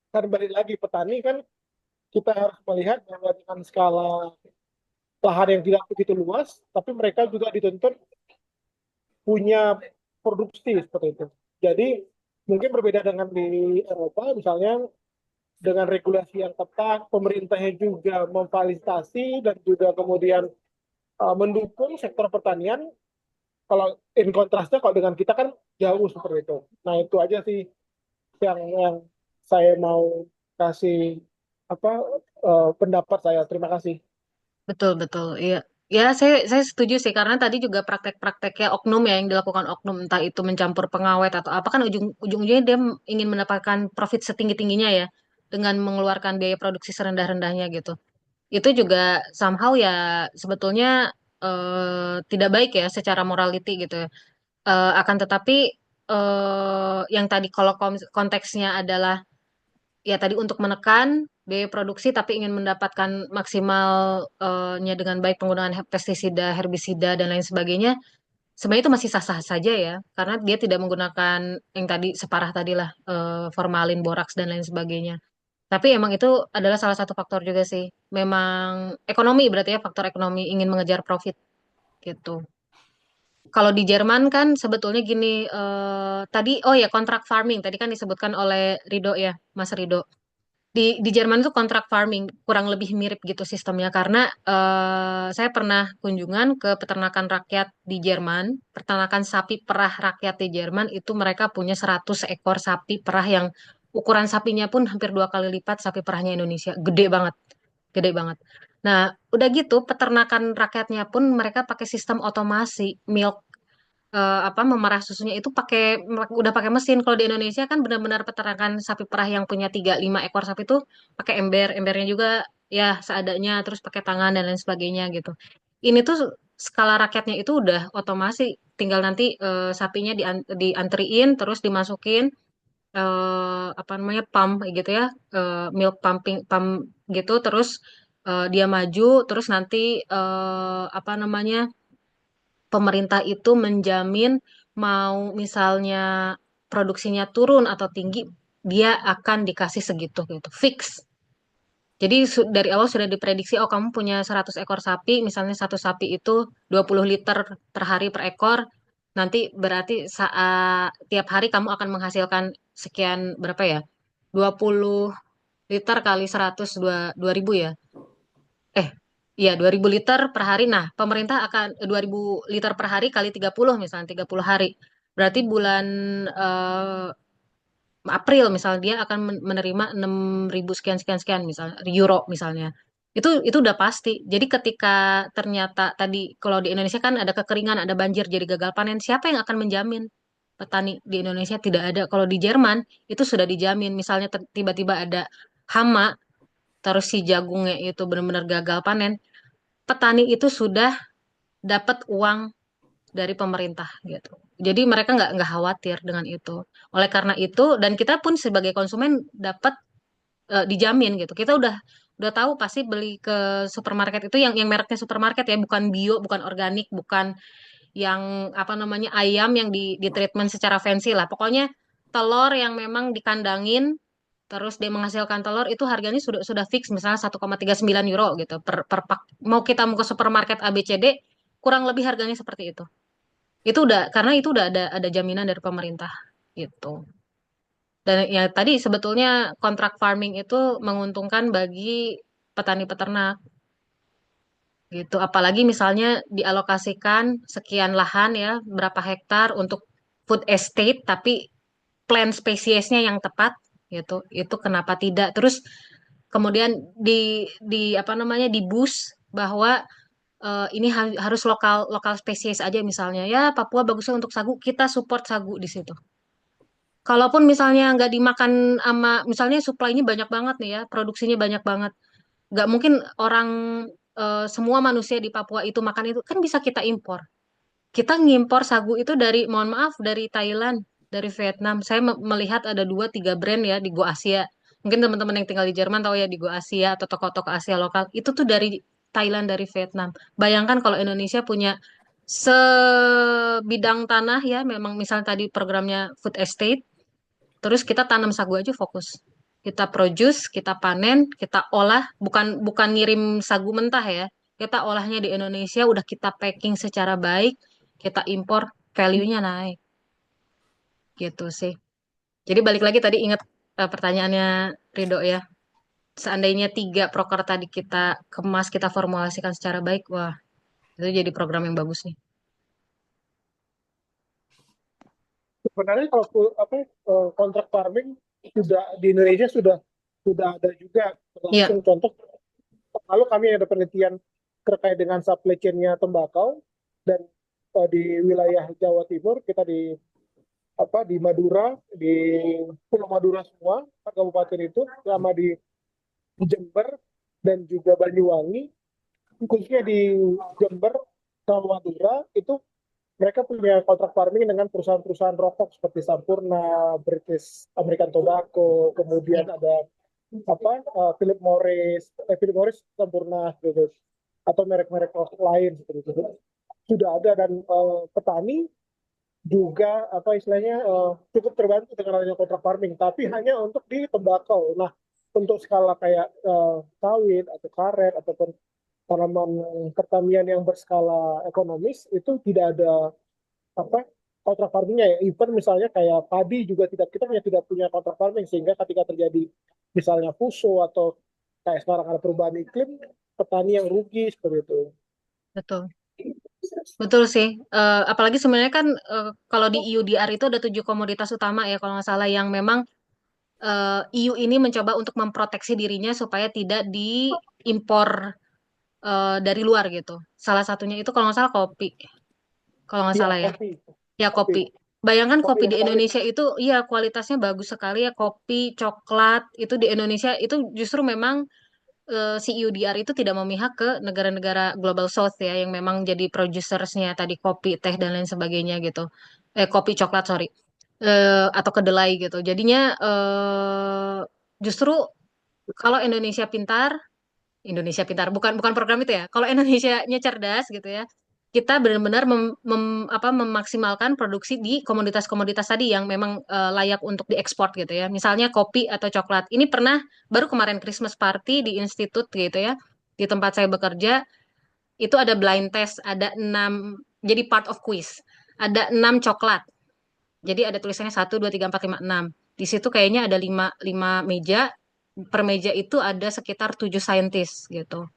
Kan balik lagi petani kan kita harus melihat bahwa dengan skala lahan yang tidak begitu luas, tapi mereka juga dituntut punya produksi seperti itu. Jadi mungkin berbeda dengan di Eropa, misalnya dengan regulasi yang ketat, pemerintahnya juga memfasilitasi dan juga kemudian mendukung sektor pertanian. Kalau in kontrasnya kalau dengan kita kan jauh seperti itu. Nah itu aja sih yang saya mau kasih apa pendapat saya. Terima kasih. Betul, betul. Iya. Ya, saya setuju sih karena tadi juga praktek-prakteknya oknum ya yang dilakukan oknum entah itu mencampur pengawet atau apa kan ujung-ujungnya dia ingin mendapatkan profit setinggi-tingginya ya dengan mengeluarkan biaya produksi serendah-rendahnya gitu. Itu juga somehow ya sebetulnya tidak baik ya secara morality gitu ya. Akan tetapi yang tadi kalau konteksnya adalah ya tadi untuk menekan biaya produksi tapi ingin mendapatkan maksimalnya dengan baik penggunaan pestisida, herbisida dan lain sebagainya, sebenarnya itu masih sah-sah saja ya, karena dia tidak menggunakan yang tadi separah tadi lah, formalin, boraks dan lain sebagainya. Tapi emang itu adalah salah satu faktor juga sih. Memang ekonomi berarti ya, faktor ekonomi ingin mengejar profit gitu. Kalau di Jerman kan sebetulnya gini, tadi oh ya kontrak farming tadi kan disebutkan oleh Rido ya, Mas Rido. Di Jerman itu kontrak farming kurang lebih mirip gitu sistemnya karena saya pernah kunjungan ke peternakan rakyat di Jerman, peternakan sapi perah rakyat di Jerman itu mereka punya 100 ekor sapi perah yang ukuran sapinya pun hampir 2 kali lipat sapi perahnya Indonesia, gede banget, gede banget. Nah, udah gitu peternakan rakyatnya pun mereka pakai sistem otomasi, apa memerah susunya itu udah pakai mesin. Kalau di Indonesia kan benar-benar peternakan sapi perah yang punya 3-5 ekor sapi itu pakai embernya juga ya seadanya, terus pakai tangan dan lain sebagainya gitu. Ini tuh skala rakyatnya itu udah otomasi, tinggal nanti sapinya diantriin terus dimasukin apa namanya pump kayak gitu ya, milk pumping pump gitu, terus dia maju terus nanti apa namanya pemerintah itu menjamin mau misalnya produksinya turun atau tinggi, dia akan dikasih segitu gitu, fix. Jadi dari awal sudah diprediksi, oh kamu punya 100 ekor sapi, misalnya satu sapi itu 20 liter per hari per ekor, nanti berarti saat tiap hari kamu akan menghasilkan sekian berapa ya? 20 liter kali 100, 2000 ya. Eh, iya 2000 liter per hari. Nah, pemerintah akan 2000 liter per hari kali 30 misalnya 30 hari. Berarti bulan eh, April misalnya dia akan menerima 6.000 sekian sekian sekian misalnya euro misalnya. Itu udah pasti. Jadi ketika ternyata tadi kalau di Indonesia kan ada kekeringan, ada banjir jadi gagal panen, siapa yang akan menjamin? Petani di Indonesia tidak ada. Kalau di Jerman itu sudah dijamin. Misalnya tiba-tiba ada hama, terus si jagungnya itu benar-benar gagal panen, petani itu sudah dapat uang dari pemerintah gitu. Jadi mereka nggak khawatir dengan itu. Oleh karena itu dan kita pun sebagai konsumen dapat dijamin gitu. Kita udah tahu pasti beli ke supermarket itu yang mereknya supermarket ya, bukan bio, bukan organik, bukan yang apa namanya ayam yang di treatment secara fancy lah. Pokoknya telur yang memang dikandangin terus dia menghasilkan telur itu harganya sudah fix misalnya 1,39 euro gitu per pak. Mau ke supermarket ABCD kurang lebih harganya seperti itu. Itu udah karena itu udah ada jaminan dari pemerintah gitu. Dan ya tadi sebetulnya kontrak farming itu menguntungkan bagi petani peternak gitu. Apalagi misalnya dialokasikan sekian lahan ya, berapa hektar untuk food estate tapi plant spesiesnya yang tepat gitu. Itu kenapa tidak? Terus kemudian di apa namanya di boost bahwa ini harus lokal lokal spesies aja misalnya ya Papua bagusnya untuk sagu kita support sagu di situ. Kalaupun misalnya nggak dimakan sama misalnya supply-nya banyak banget nih ya produksinya banyak banget nggak mungkin orang semua manusia di Papua itu makan itu kan bisa kita impor. Kita ngimpor sagu itu dari mohon maaf dari Thailand dari Vietnam. Saya melihat ada 2-3 brand ya di Go Asia. Mungkin teman-teman yang tinggal di Jerman tahu ya di Go Asia atau toko-toko Asia lokal itu tuh dari Thailand dari Vietnam. Bayangkan kalau Indonesia punya sebidang tanah ya, memang misalnya tadi programnya food estate, terus kita tanam sagu aja fokus. Kita produce, kita panen, kita olah, bukan bukan ngirim sagu mentah ya. Kita olahnya di Indonesia, udah kita packing secara baik, kita impor, value-nya naik. Gitu sih. Jadi balik lagi tadi ingat pertanyaannya Rido ya. Seandainya 3 proker tadi kita kemas, kita formulasikan secara baik, wah itu jadi program yang bagus nih. Sebenarnya kalau kontrak farming sudah di Indonesia sudah ada juga Iya, langsung contoh. Lalu kami ada penelitian terkait dengan supply chain-nya tembakau dan di wilayah Jawa Timur kita di Madura, di Pulau Madura semua 4 kabupaten itu, sama di Jember dan juga Banyuwangi, khususnya di Jember sama Madura itu mereka punya kontrak farming dengan perusahaan-perusahaan rokok seperti Sampurna, British American Tobacco, kemudian ada Philip Morris Sampurna gitu, atau merek-merek rokok lain seperti itu. Sudah ada dan petani juga istilahnya cukup terbantu dengan adanya kontrak farming, tapi hanya untuk di tembakau. Nah, untuk skala kayak sawit atau karet ataupun tanaman pertanian yang berskala ekonomis itu tidak ada kontrak farmingnya ya. Even misalnya kayak padi juga kita tidak punya kontrak farming, sehingga ketika terjadi misalnya fuso atau kayak sekarang ada perubahan iklim, petani yang rugi seperti itu. Betul. Betul sih. Apalagi sebenarnya kan kalau di EUDR itu ada 7 komoditas utama ya kalau nggak salah yang memang EU ini mencoba untuk memproteksi dirinya supaya tidak diimpor dari luar gitu. Salah satunya itu kalau nggak salah kopi. Kalau nggak Iya, salah ya. kopi. Ya Kopi. kopi. Bayangkan Kopi kopi yang di sawit. Indonesia itu iya kualitasnya bagus sekali ya, kopi, coklat itu di Indonesia itu justru memang si EUDR itu tidak memihak ke negara-negara Global South ya yang memang jadi producersnya tadi kopi, teh dan lain sebagainya gitu. Kopi, coklat, sorry. Atau kedelai gitu. Jadinya justru kalau Indonesia pintar bukan bukan program itu ya. Kalau Indonesianya cerdas gitu ya, kita benar-benar memaksimalkan produksi di komoditas-komoditas tadi yang memang layak untuk diekspor gitu ya. Misalnya kopi atau coklat. Ini pernah baru kemarin Christmas party di institut gitu ya. Di tempat saya bekerja itu ada blind test, ada 6 jadi part of quiz. Ada 6 coklat. Jadi ada tulisannya 1, 2, 3, 4, 5, 6. Di situ kayaknya ada 5 meja. Per meja itu ada sekitar 7 saintis gitu.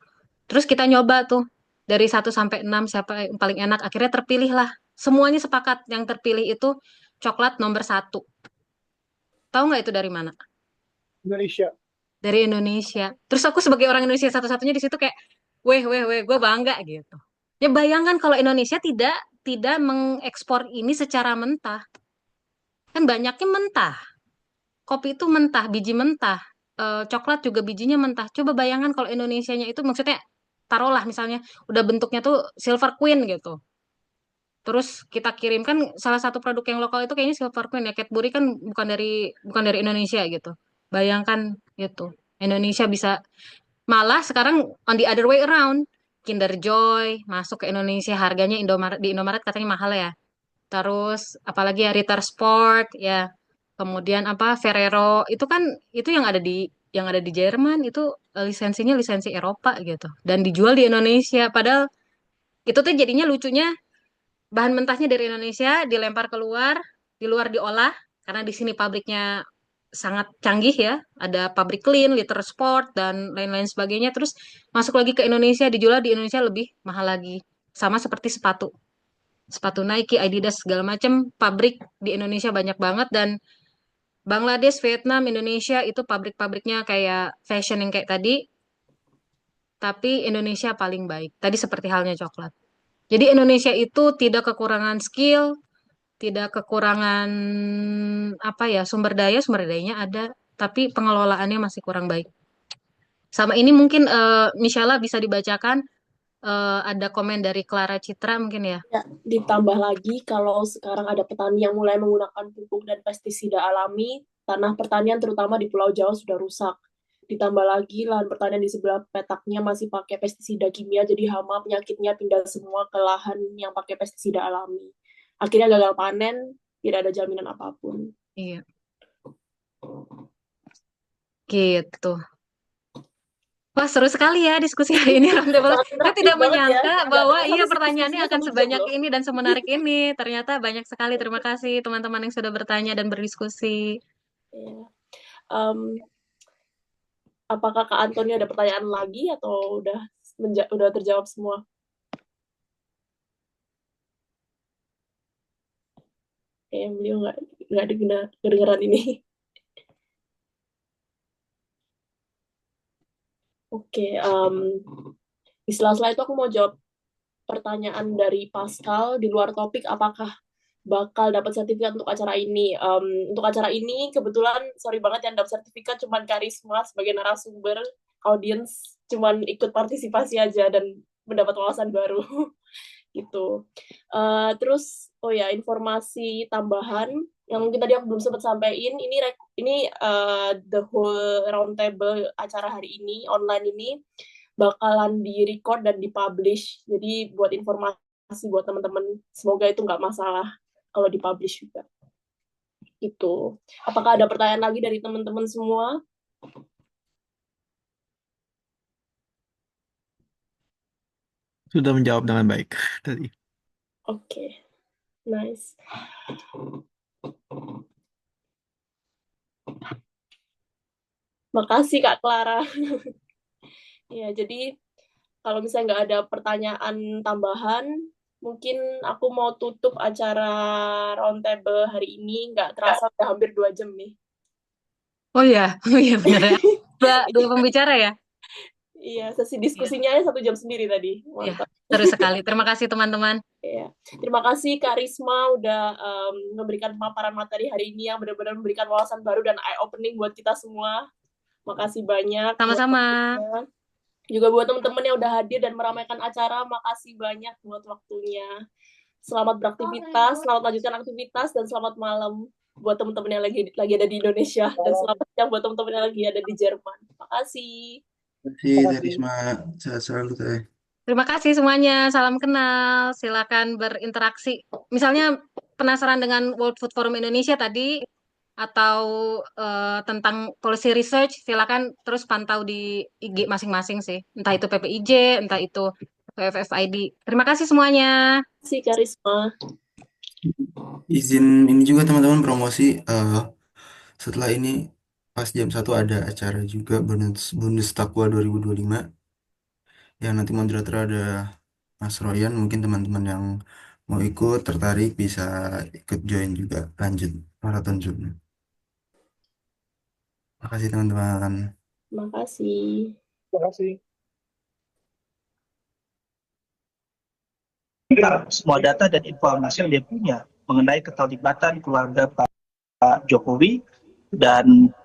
Terus kita nyoba tuh dari 1 sampai 6 siapa yang paling enak. Akhirnya terpilih lah. Semuanya sepakat yang terpilih itu coklat nomor 1. Tahu nggak itu dari mana? Indonesia. Dari Indonesia. Terus aku sebagai orang Indonesia satu-satunya di situ kayak, weh, gue bangga gitu. Ya bayangkan kalau Indonesia tidak mengekspor ini secara mentah. Kan banyaknya mentah. Kopi itu mentah, biji mentah. Coklat juga bijinya mentah. Coba bayangkan kalau Indonesianya itu maksudnya taruhlah misalnya udah bentuknya tuh Silver Queen gitu. Terus kita kirimkan salah satu produk yang lokal itu kayaknya Silver Queen ya. Cadbury kan bukan dari Indonesia gitu. Bayangkan gitu. Indonesia bisa malah sekarang on the other way around. Kinder Joy masuk ke Indonesia harganya di Indomaret katanya mahal ya. Terus apalagi ya Ritter Sport ya. Kemudian apa Ferrero itu yang ada di Jerman itu lisensinya lisensi Eropa gitu dan dijual di Indonesia padahal itu tuh jadinya lucunya bahan mentahnya dari Indonesia dilempar keluar, di luar diolah karena di sini pabriknya sangat canggih ya, ada pabrik clean, liter sport dan lain-lain sebagainya. Terus masuk lagi ke Indonesia dijual di Indonesia lebih mahal lagi. Sama seperti sepatu Nike, Adidas segala macam pabrik di Indonesia banyak banget dan Bangladesh, Vietnam, Indonesia itu pabrik-pabriknya kayak fashion yang kayak tadi, tapi Indonesia paling baik. Tadi seperti halnya coklat. Jadi Indonesia itu tidak kekurangan skill, tidak kekurangan apa ya sumber dayanya ada, tapi pengelolaannya masih kurang baik. Sama ini mungkin Michela bisa dibacakan ada komen dari Clara Citra mungkin ya. Ya, ditambah lagi kalau sekarang ada petani yang mulai menggunakan pupuk dan pestisida alami, tanah pertanian terutama di Pulau Jawa sudah rusak. Ditambah lagi lahan pertanian di sebelah petaknya masih pakai pestisida kimia, jadi hama penyakitnya pindah semua ke lahan yang pakai pestisida alami. Akhirnya gagal panen, tidak ada jaminan apapun. Iya. Gitu. Wah, seru sekali ya diskusi hari ini. Saya tidak menyangka bahwa pertanyaannya akan sebanyak ini dan semenarik ini. Ternyata banyak sekali. Terima kasih teman-teman yang sudah bertanya dan berdiskusi. Ya. Apakah Kak Antoni ada pertanyaan lagi atau udah terjawab semua? Beliau nggak kedengeran ini. Oke, di sela-sela itu aku mau jawab pertanyaan dari Pascal di luar topik, apakah bakal dapat sertifikat untuk acara ini? Untuk acara ini kebetulan sorry banget yang dapat sertifikat cuman Karisma sebagai narasumber, audiens cuman ikut partisipasi aja dan mendapat wawasan baru. gitu. Terus informasi tambahan yang mungkin tadi aku belum sempat sampaikan, ini the whole roundtable acara hari ini online ini bakalan di-record dan di-publish. Jadi buat informasi buat teman-teman, semoga itu nggak masalah kalau di-publish juga. Itu. Apakah ada pertanyaan lagi dari teman-teman semua? Sudah menjawab dengan baik tadi. Oke. Nice. Makasih Kak Clara. Ya, jadi kalau misalnya nggak ada pertanyaan tambahan, mungkin aku mau tutup acara roundtable hari ini. Nggak terasa udah hampir 2 jam nih. Oh iya benar ya. Dua pembicara ya. Iya, sesi diskusinya 1 jam sendiri tadi. Iya, Mantap. seru sekali. Terima kasih teman-teman. Ya. Terima kasih Kak Risma udah memberikan pemaparan materi hari ini yang benar-benar memberikan wawasan baru dan eye-opening buat kita semua. Makasih banyak. Sama-sama. Juga buat teman-teman yang udah hadir dan meramaikan acara, makasih banyak buat waktunya. Selamat beraktivitas, selamat lanjutkan aktivitas, dan selamat malam buat teman-teman yang lagi ada di Indonesia, dan selamat siang buat teman-teman yang lagi ada di Jerman. Makasih. Terima kasih, Risma. Sehat selalu, Teh. Terima kasih semuanya. Salam kenal. Silakan berinteraksi. Misalnya penasaran dengan World Food Forum Indonesia tadi atau tentang policy research, silakan terus pantau di IG masing-masing sih. Entah itu PPIJ, entah itu PFFID. Terima kasih semuanya. Terima kasih Kak Risma. Izin ini juga teman-teman promosi. Setelah ini pas jam 1 ada acara juga Bundestagwa 2025. Yang nanti moderator ada Mas Royan. Mungkin teman-teman yang mau ikut tertarik bisa ikut join juga lanjut maraton Zoom. Makasih teman-teman. Makasih. Terima kasih. Semua data dan informasi yang dia punya mengenai keterlibatan keluarga Pak Jokowi dan